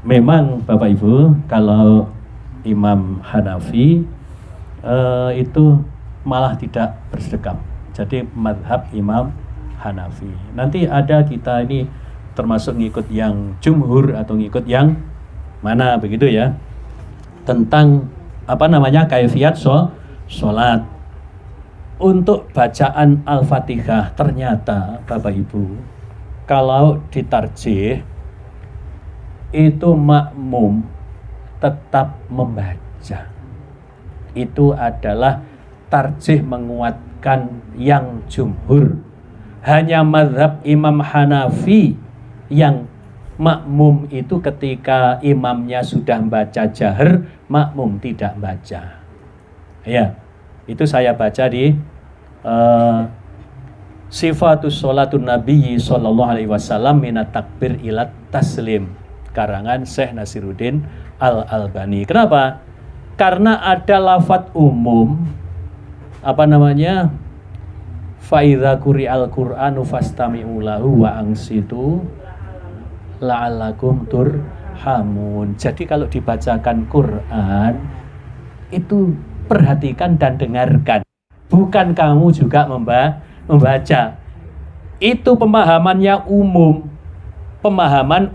memang Bapak Ibu, kalau Imam Hanafi itu malah tidak bersedekap. Jadi mazhab Imam Hanafi. Nanti ada kita ini termasuk ngikut yang jumhur atau ngikut yang mana begitu ya. Tentang kaifiyat sholat. Untuk bacaan Al-Fatihah ternyata Bapak Ibu, kalau ditarjih itu makmum tetap membaca. Itu adalah tarjih menguatkan yang jumhur. Hanya mazhab Imam Hanafi yang makmum itu ketika imamnya sudah baca jahar, makmum tidak baca. Ya, itu saya baca di Sifatus Sholatun Nabi Sallallahu Alaihi Wasallam minat takbir ilat taslim, karangan Syekh Nasiruddin Al-Albani. Kenapa? Karena ada lafadz umum Fa'idha quri'al Qur'anu fastami'u lahu wa angsitu la'allakum turhamun. Jadi kalau dibacakan Quran itu perhatikan dan dengarkan. Bukan kamu juga membaca. Itu pemahamannya umum. Pemahaman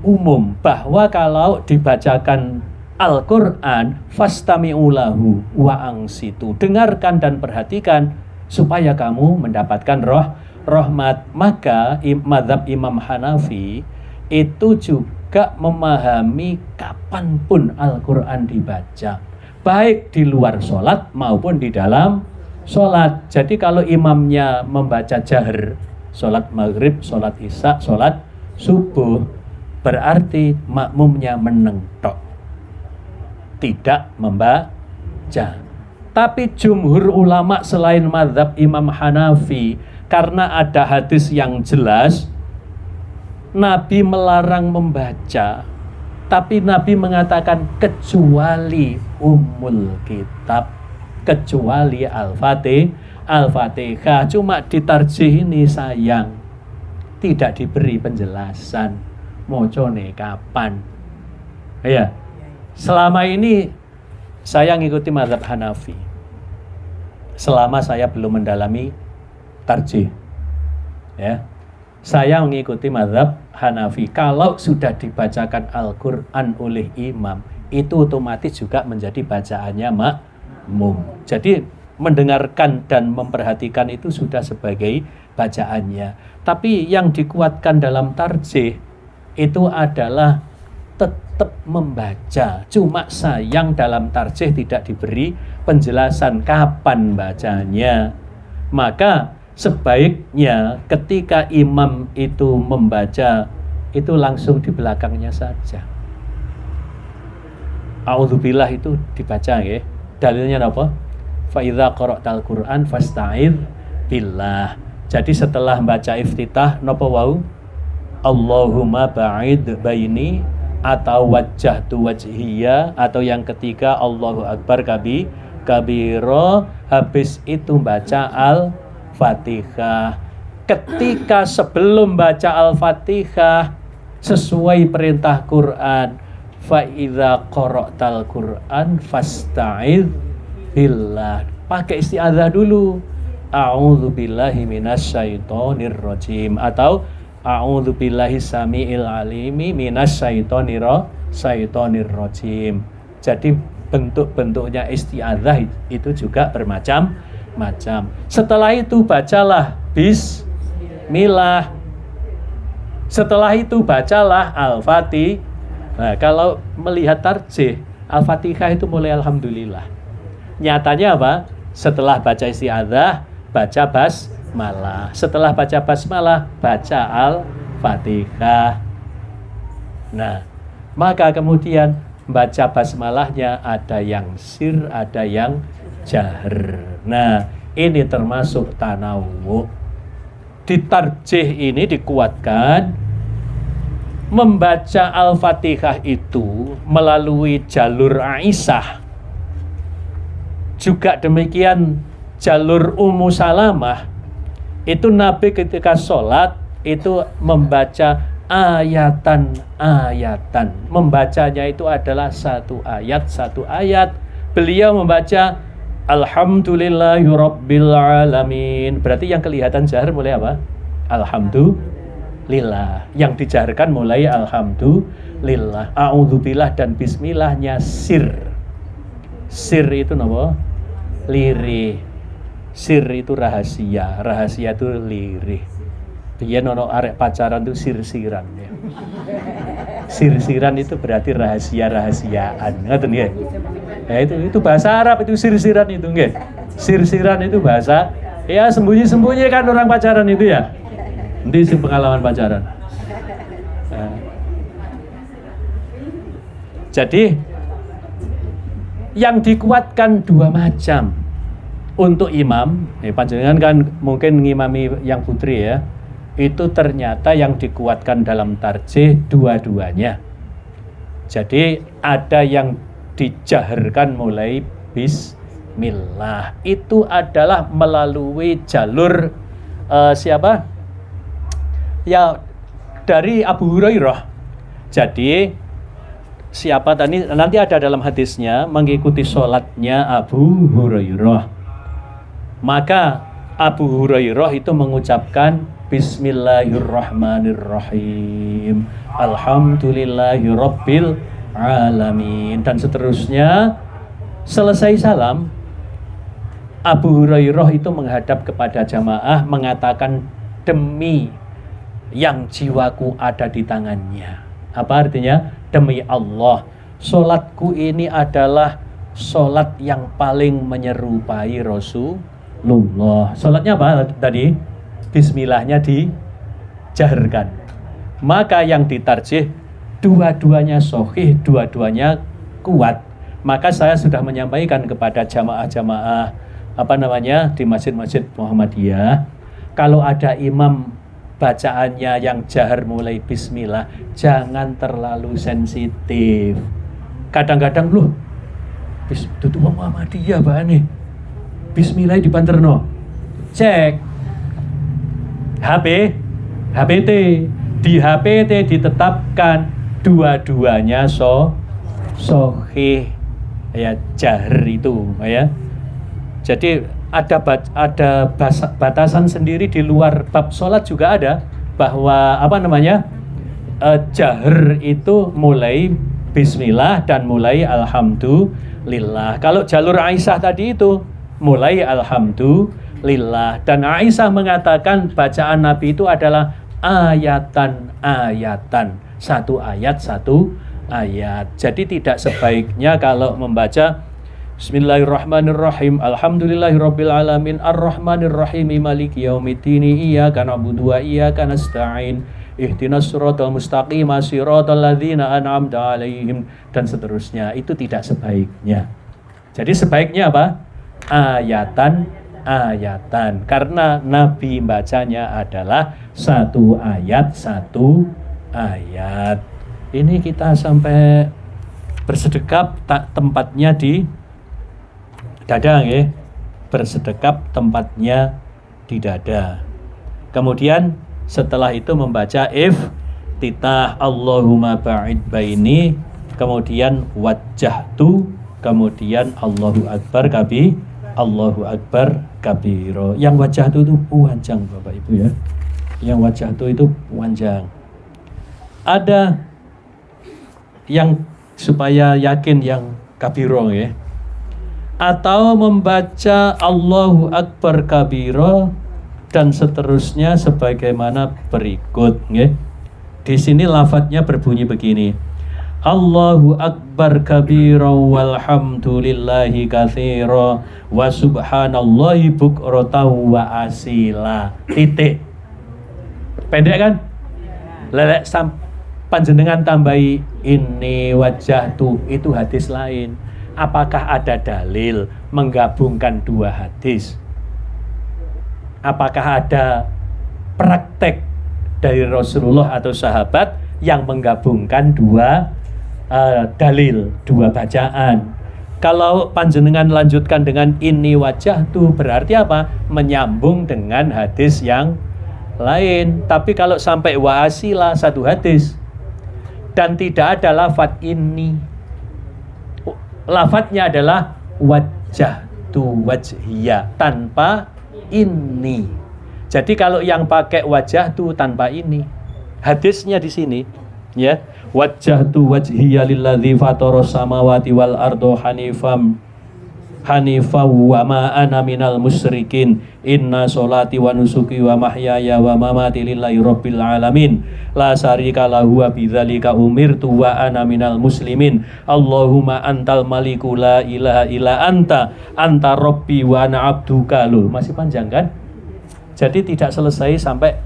umum bahwa kalau dibacakan Al-Quran fastami'u lahu wa angsitu, dengarkan dan perhatikan supaya kamu mendapatkan rahmat. Maka mazhab Imam Hanafi itu juga memahami kapanpun Al-Quran dibaca, baik di luar sholat maupun di dalam sholat. Jadi kalau imamnya membaca jahar, sholat maghrib, sholat isya, sholat subuh, berarti makmumnya menengtok, tidak membaca. Tapi jumhur ulama selain mazhab Imam Hanafi, karena ada hadis yang jelas Nabi melarang membaca, tapi Nabi mengatakan kecuali Ummul Kitab, kecuali Al-Fatihah. Cuma ditarjih ini sayang tidak diberi penjelasan mocone kapan. Ya, selama ini saya ngikuti mazhab Hanafi selama saya belum mendalami tarjih. Ya, saya mengikuti mazhab Hanafi. Kalau sudah dibacakan Al-Quran oleh imam, itu otomatis juga menjadi bacaannya makmum. Jadi mendengarkan dan memperhatikan itu sudah sebagai bacaannya. Tapi yang dikuatkan dalam tarjih itu adalah tetap membaca. Cuma sayang dalam tarjih tidak diberi penjelasan kapan bacanya. Maka sebaiknya ketika imam itu membaca, itu langsung di belakangnya saja. A'udzubillah itu dibaca ya. Dalilnya apa? fa idza qara'tal Qur'an fasta'idz billah. Jadi setelah baca iftitah napa wau? Allahumma ba'id baini atau wajjahtu wajhiya, atau yang ketiga Allahu Akbar kabiro, habis itu baca Al-Fatihah. Ketika sebelum baca Al-Fatihah sesuai perintah Quran, fa idza qara'tal Qur'an fasta'idz billah. Pakai isti'adzah dulu. A'udzubillahi minasyaitonir rajim atau a'udzubillahi samiil alimi minasyaitonir rajim. Jadi bentuk-bentuknya isti'adzah itu juga bermacam-macam. Setelah itu bacalah bismillah. Setelah itu bacalah Al-Fatihah. Nah, kalau melihat tarjih, Al-Fatihah itu mulai alhamdulillah. Nyatanya apa? Setelah baca isti'adzah, baca basmalah. Setelah baca basmalah, baca Al-Fatihah. Nah, maka kemudian baca basmalahnya ada yang sir, ada yang jahr. Nah, ini termasuk tanawwu. Di tarjih ini dikuatkan membaca Al-Fatihah itu melalui jalur Aisyah. Juga demikian jalur Ummu Salamah. Itu Nabi ketika sholat itu membaca ayatan. Membacanya itu adalah satu ayat. Beliau membaca Alhamdulillahirabbil alamin. Berarti yang kelihatan jahar mulai apa? Alhamdulillah. Yang dijaharkan mulai alhamdulillah. A'udzubillah dan bismillahnya sir. Sir itu apa? Lirih. Sir itu rahasia. Rahasia itu lirih. Biyen ono arek pacaran itu sir-siran ya. Sir-siran itu berarti rahasia-rahasiaan. Ngoten nggih. Ya itu bahasa Arab itu sir-siran itu nggih. Sir-siran itu bahasa ya sembunyi-sembunyi kan orang pacaran itu ya. Nanti sing pengalaman pacaran. Nah. Jadi yang dikuatkan dua macam untuk imam. Panjenengan kan mungkin ngimami yang putri ya. Itu ternyata yang dikuatkan dalam tarjih dua-duanya. Jadi ada yang dijaharkan mulai bismillah. Itu adalah melalui jalur siapa? Ya dari Abu Hurairah. Jadi siapa tadi nanti ada dalam hadisnya mengikuti sholatnya Abu Hurairah. Maka Abu Hurairah itu mengucapkan Bismillahirrahmanirrahim. Alhamdulillahirabbil alamin dan seterusnya. Selesai salam, Abu Hurairah itu menghadap kepada jamaah mengatakan, demi yang jiwaku ada di tangannya. Apa artinya? Demi Allah, solatku ini adalah solat yang paling menyerupai Rasulullah. Solatnya apa tadi? Bismillahnya dijaharkan. Maka yang ditarjih dua-duanya sahih, dua-duanya kuat. Maka saya sudah menyampaikan kepada jamaah-jamaah di masjid-masjid Muhammadiyah, kalau ada imam bacaannya yang jahar mulai bismillah, jangan terlalu sensitif. Kadang-kadang loh, itu Muhammadiyah bahane. Bismillah dibanterno. Cek HPT. Di HPT ditetapkan dua-duanya sahih ya, jahr itu ya. Jadi ada batasan sendiri di luar bab sholat juga ada, bahwa jahr itu mulai bismillah dan mulai alhamdulillah. Kalau jalur Aisyah tadi itu mulai alhamdulillah, dan Aisyah mengatakan bacaan Nabi itu adalah ayatan, satu ayat. Jadi tidak sebaiknya kalau membaca Bismillahirrahmanirrahim, Alhamdulillahirabbil alamin, Arrahmanirrahim, Maliki yaumiddin, iyyaka na'budu wa iyyaka nasta'in, ihdinas siratal mustaqim, siratal ladzina an'amta 'alaihim, dan seterusnya. Itu tidak sebaiknya. Jadi sebaiknya apa? ayatan karena Nabi bacanya adalah satu ayat. Ini kita sampai bersedekap tempatnya di dada ya. Bersedekap tempatnya di dada. Kemudian setelah itu membaca iftitah Allahumma ba'id baini, kemudian wajjahtu, kemudian Allahu Akbar kabiro. Yang wajjahtu itu panjang Bapak Ibu ya. Yang wajjahtu itu panjang. Ada yang supaya yakin yang kabiro ya. Atau membaca Allahu Akbar kabiro dan seterusnya sebagaimana berikut ya. Di sini lafadznya berbunyi begini. Allahu Akbar kabira walhamdulillahi katsira wa subhanallahi bukratan wa asila. Titik. Pendek kan? Lelek panjenengan tambahi ini wajjahtu, itu hadis lain. Apakah ada dalil menggabungkan dua hadis? Apakah ada praktek dari Rasulullah atau sahabat yang menggabungkan dua dalil, dua bacaan? Kalau panjenengan lanjutkan dengan ini wajjahtu, berarti apa? Menyambung dengan hadis yang lain. Tapi kalau sampai wa asila satu hadis dan tidak ada lafadz ini, lafadznya adalah wajjahtu wajhiya tanpa ini. Jadi kalau yang pakai wajjahtu tanpa ini, hadisnya di sini ya, wajjahtu wajhiya lilladzi fataras samawati wal ardo hanifan wa ma ana minal musyrikin inna sholati wa nusuki wa mahyaya wa mamati lillahi rabbil alamin la syarika lahu wa bidzalika umirtu wa ana minal muslimin Allahumma antal maliku la ilaha illa anta rabbi wa ana abduka. Loh, masih panjang kan? Jadi tidak selesai sampai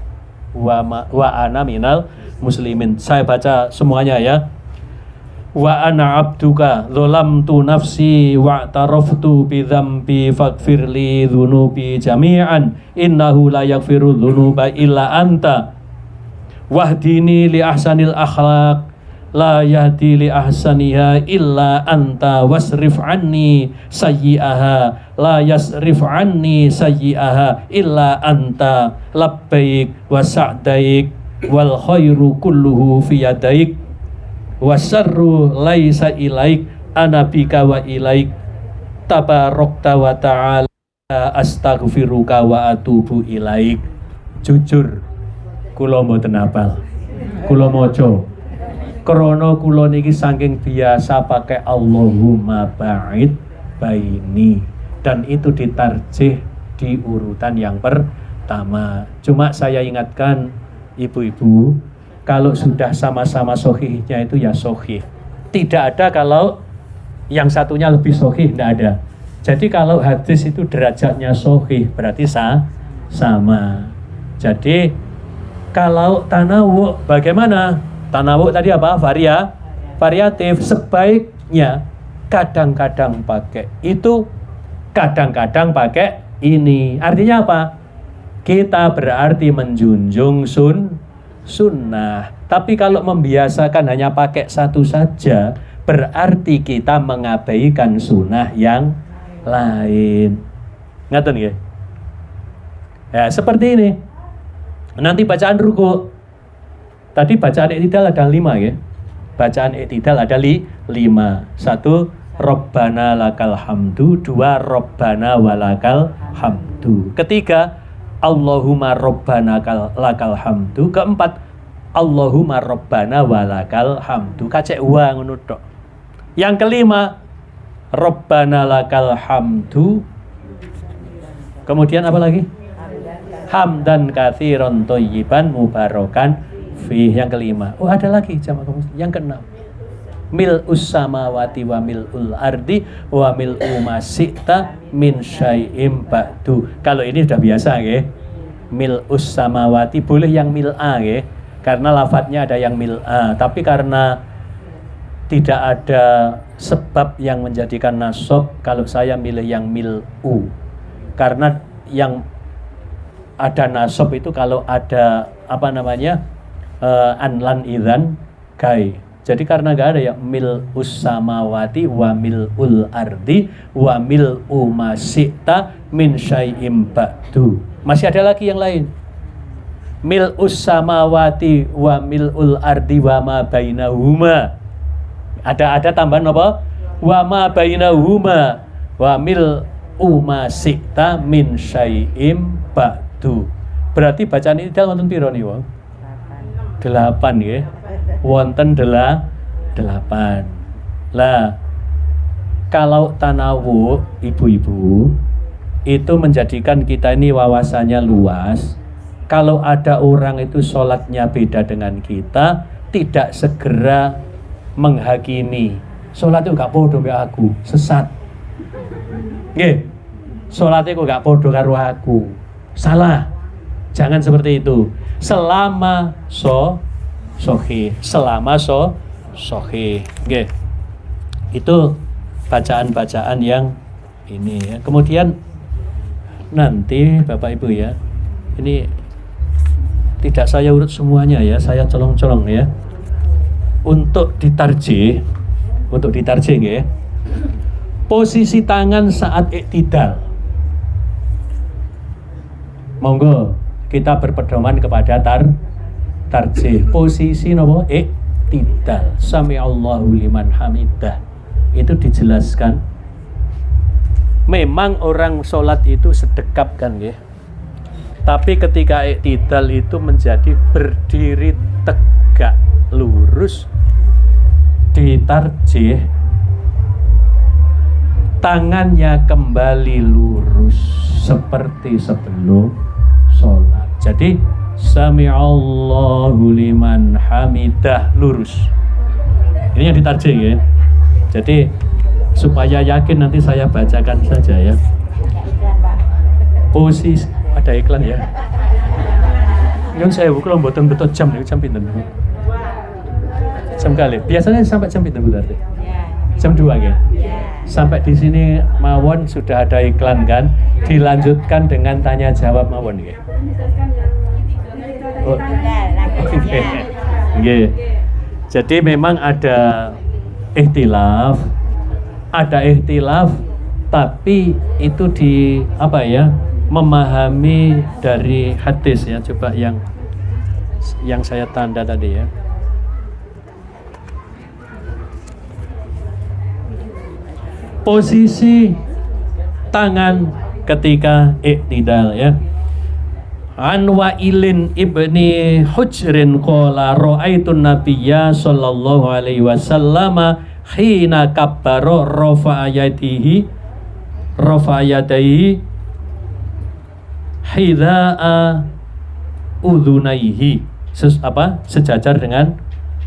wa ana minal muslimin. Saya baca semuanya ya. Wa ana abduka dzalamtu nafsi wa taraftu bi dzambi faghfirli dzunubi jami'an innahu la yaghfiru dzunuba illa anta wahdini li ahsanil akhlaq la yahdi li ahsaniha illa anta wasrif anni sayyi'aha la yasrif anni sayyi'aha illa anta labbaik wa sa'daik wal khairu kulluhu fi yadaik wasarru laisa ilaik anabika wa ilaik tabarokta wa ta'ala astaghfiruka wa atubu ilaik. Jujur kula mboten hafal, kula maca krana kula niki saking biasa pakai Allahumma ba'id baini dan itu ditarjih di urutan yang pertama. Cuma saya ingatkan ibu-ibu, kalau sudah sama-sama sohihnya itu ya sohih. Tidak ada kalau yang satunya lebih sohih, tidak ada. Jadi kalau hadis itu derajatnya sohih, berarti sama. Jadi kalau tanawu bagaimana? Tanawu tadi apa? Variatif. Sebaiknya kadang-kadang pakai itu, kadang-kadang pakai ini. Artinya apa? Kita berarti menjunjung sunnah. Tapi kalau membiasakan hanya pakai satu saja, berarti kita mengabaikan sunnah yang lain. Ngaten nggih? Ya, seperti ini. Nanti bacaan ruku. Tadi bacaan i'tidal ada 5 ya. Bacaan i'tidal ada 5. 1 Rabbana lakal hamdu, 2 Rabbana walakal hamdu. Ketiga Allahumma Rabbana lakal hamdu. Keempat Allahumma Rabbana walakal hamdu. Kacek wa ngono tok. Yang kelima Rabbana lakal hamdu. Kemudian apa lagi? Hamdan katsiran thayyiban mubarakan fi. Yang kelima. Oh, ada lagi jamaah kaum muslimin. Yang keenam mil'us samawati wa mil'ul ardi wa mil'u ma syi'ta min syai'im ba'du. Kalau ini sudah biasa nggih. Mil'us samawati boleh yang mil'a nggih. Karena lafadznya ada yang mil'a, tapi karena tidak ada sebab yang menjadikan nasab kalau saya milih yang mil'u. Karena yang ada nasab itu kalau ada anlan idzan kai. Jadi karena nggak ada ya mil'us samawati wa mil'ul ardi wa mil'u ma syi'ta min syai'im ba'du. Masih ada lagi yang lain. Mil'us samawati wa mil'ul ardi wa ma bainahuma. Ada tambahan apa? Wa ma bainahuma wa mil'u ma syi'ta min syai'im ba'du. Berarti bacaan ini dalam wonten pira niku? 8 nggih. Wonten 8. Lah kalau tanawu ibu-ibu itu menjadikan kita ini wawasannya luas. Kalau ada orang itu sholatnya beda dengan kita, tidak segera menghakimi sholat itu gak podo mbek aku, sesat. Nggih. Sholatnya kok gak podo karo aku, salah. Jangan seperti itu. Selama sahih, nggih. Itu bacaan-bacaan yang ini ya. Kemudian nanti Bapak Ibu ya, ini tidak saya urut semuanya ya, saya colong-colong ya. Untuk ditarjih nggih. Posisi tangan saat iktidal. Monggo kita berpedoman kepada tarjih. Posisi napa? Iktidal. Sami'allahu liman hamidah. Itu dijelaskan. Memang orang sholat itu sedekap kan nggih. Tapi ketika iktidal itu menjadi berdiri tegak lurus, ditarjih tangannya kembali lurus seperti sebelum sholat. Jadi sami'allahu liman hamidah lurus. Ini yang ditarjih ya. Jadi supaya yakin nanti saya bacakan saja ya. Posisi ada iklan ya. Yang saya kalau mboten betul jam pinten. Jam kali. Biasanya sampai jam pinten berarti? Jam 2 ya. Sampai di sini mawon sudah ada iklan kan? Dilanjutkan dengan tanya jawab mawon ya. Oh. Oke. Nggih. Jadi memang ada ikhtilaf, tapi itu di memahami dari hadis ya. Coba yang saya tanda tadi ya. Posisi tangan ketika iktidal ya. An Wa'ilin ibni Hujrin qala ra'aitun nabiyya sallallahu alaihi wasallam hina kabbara rafa'a yadayhi hidha'a udhunaihi sejajar dengan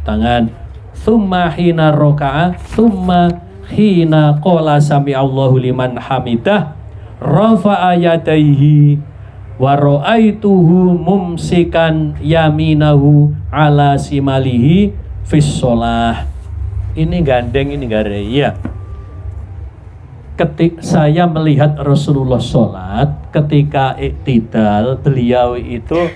tangan. Thumma hina raka'a thumma hina qala sami'allahu liman hamidah rafa'a yadayhi wa ra'aituhu mumsikan yaminahu ala simalihi fis shalah. Ini gandeng, ini gare ya. Saya melihat Rasulullah sholat ketika iktidal, beliau itu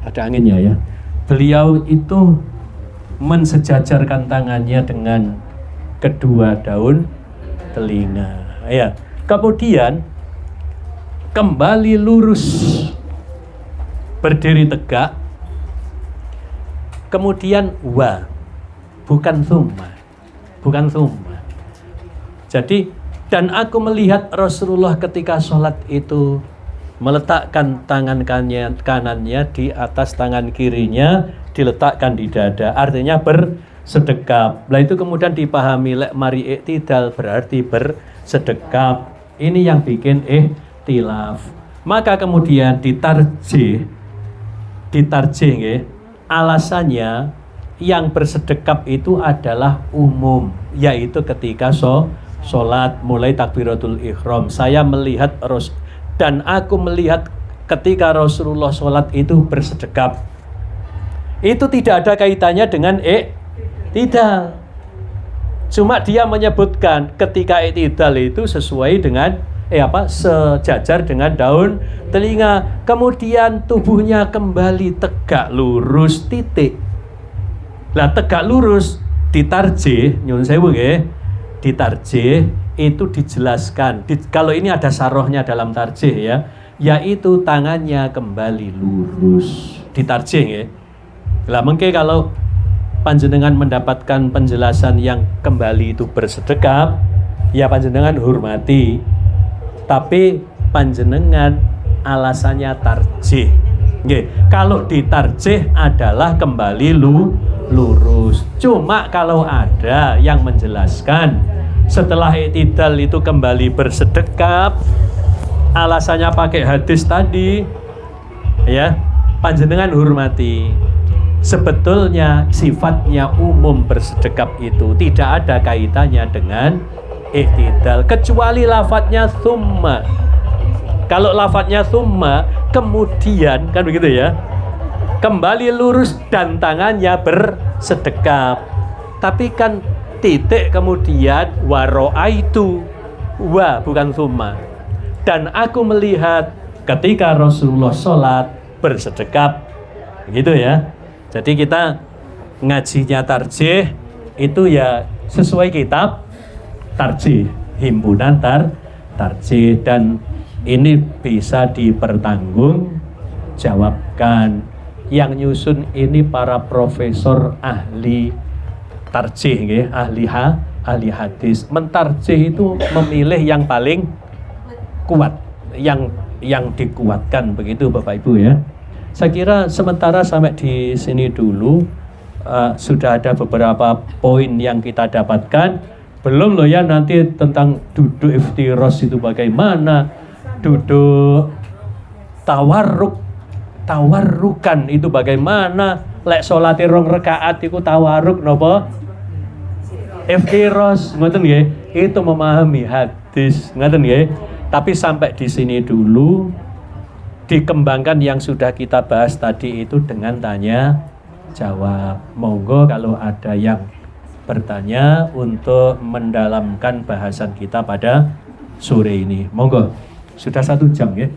ada anginnya ya. Beliau itu mensejajarkan tangannya dengan kedua daun telinga ya. Kemudian kembali lurus, berdiri tegak. Kemudian bukan thumma. Jadi dan aku melihat Rasulullah ketika sholat itu meletakkan tangan kanannya di atas tangan kirinya, diletakkan di dada, artinya bersedekap. Lah itu kemudian dipahami lek mari iktidal berarti bersedekap. Ini yang bikin ikhtilaf. Maka kemudian ditarjih nggih. Alasannya yang bersedekap itu adalah umum, yaitu ketika sholat mulai takbiratul ihram. Saya melihat dan aku melihat ketika Rasulullah sholat itu bersedekap. Itu tidak ada kaitannya dengan i'tidal. Cuma dia menyebutkan ketika i'tidal itu sesuai dengan sejajar dengan daun telinga. Kemudian tubuhnya kembali tegak lurus titik. Lah tegak lurus ditarjih, nyun sewu nggih. Ditarjih itu dijelaskan. Kalau ini ada sarohnya dalam tarjih ya, yaitu tangannya kembali lurus. Ditarjih nggih. Lah mengke kalau panjenengan mendapatkan penjelasan yang kembali itu bersedekap, ya panjenengan hormati. Tapi panjenengan alasannya tarjih. Nggih, kalau ditarjih adalah kembali lurus. Cuma kalau ada yang menjelaskan setelah i'tidal itu kembali bersedekap, alasannya pakai hadis tadi, ya panjenengan hormati. Sebetulnya sifatnya umum bersedekap itu tidak ada kaitannya dengan i'tidal, kecuali lafadznya tsumma. Kalau lafadznya tsumma kemudian kan begitu ya, kembali lurus dan tangannya bersedekap. Tapi kan titik kemudian waro'aitu, wa bukan tsumma. Dan aku melihat ketika Rasulullah sholat bersedekap, gitu ya. Jadi kita ngajinya tarjih itu ya sesuai kitab tarjih, himpunan tarjih, dan ini bisa dipertanggungjawabkan. Yang nyusun ini para profesor ahli tarjih nggih, ahli hadis. Mentarjih itu memilih yang paling kuat, yang dikuatkan, begitu Bapak Ibu ya. Saya kira sementara sampai di sini dulu. Sudah ada beberapa poin yang kita dapatkan. Belum loh ya nanti tentang duduk iftiros itu bagaimana, duduk tawarrukan itu bagaimana, lek sholate 2 rakaat iku tawarruk napa iftiros, ngoten nggih. Itu memahami hadis, ngoten nggih. Tapi sampai di sini dulu, dikembangkan yang sudah kita bahas tadi itu dengan tanya jawab. Monggo kalau ada yang bertanya untuk mendalamkan bahasan kita pada sore ini, monggo. Sudah 1 jam ya.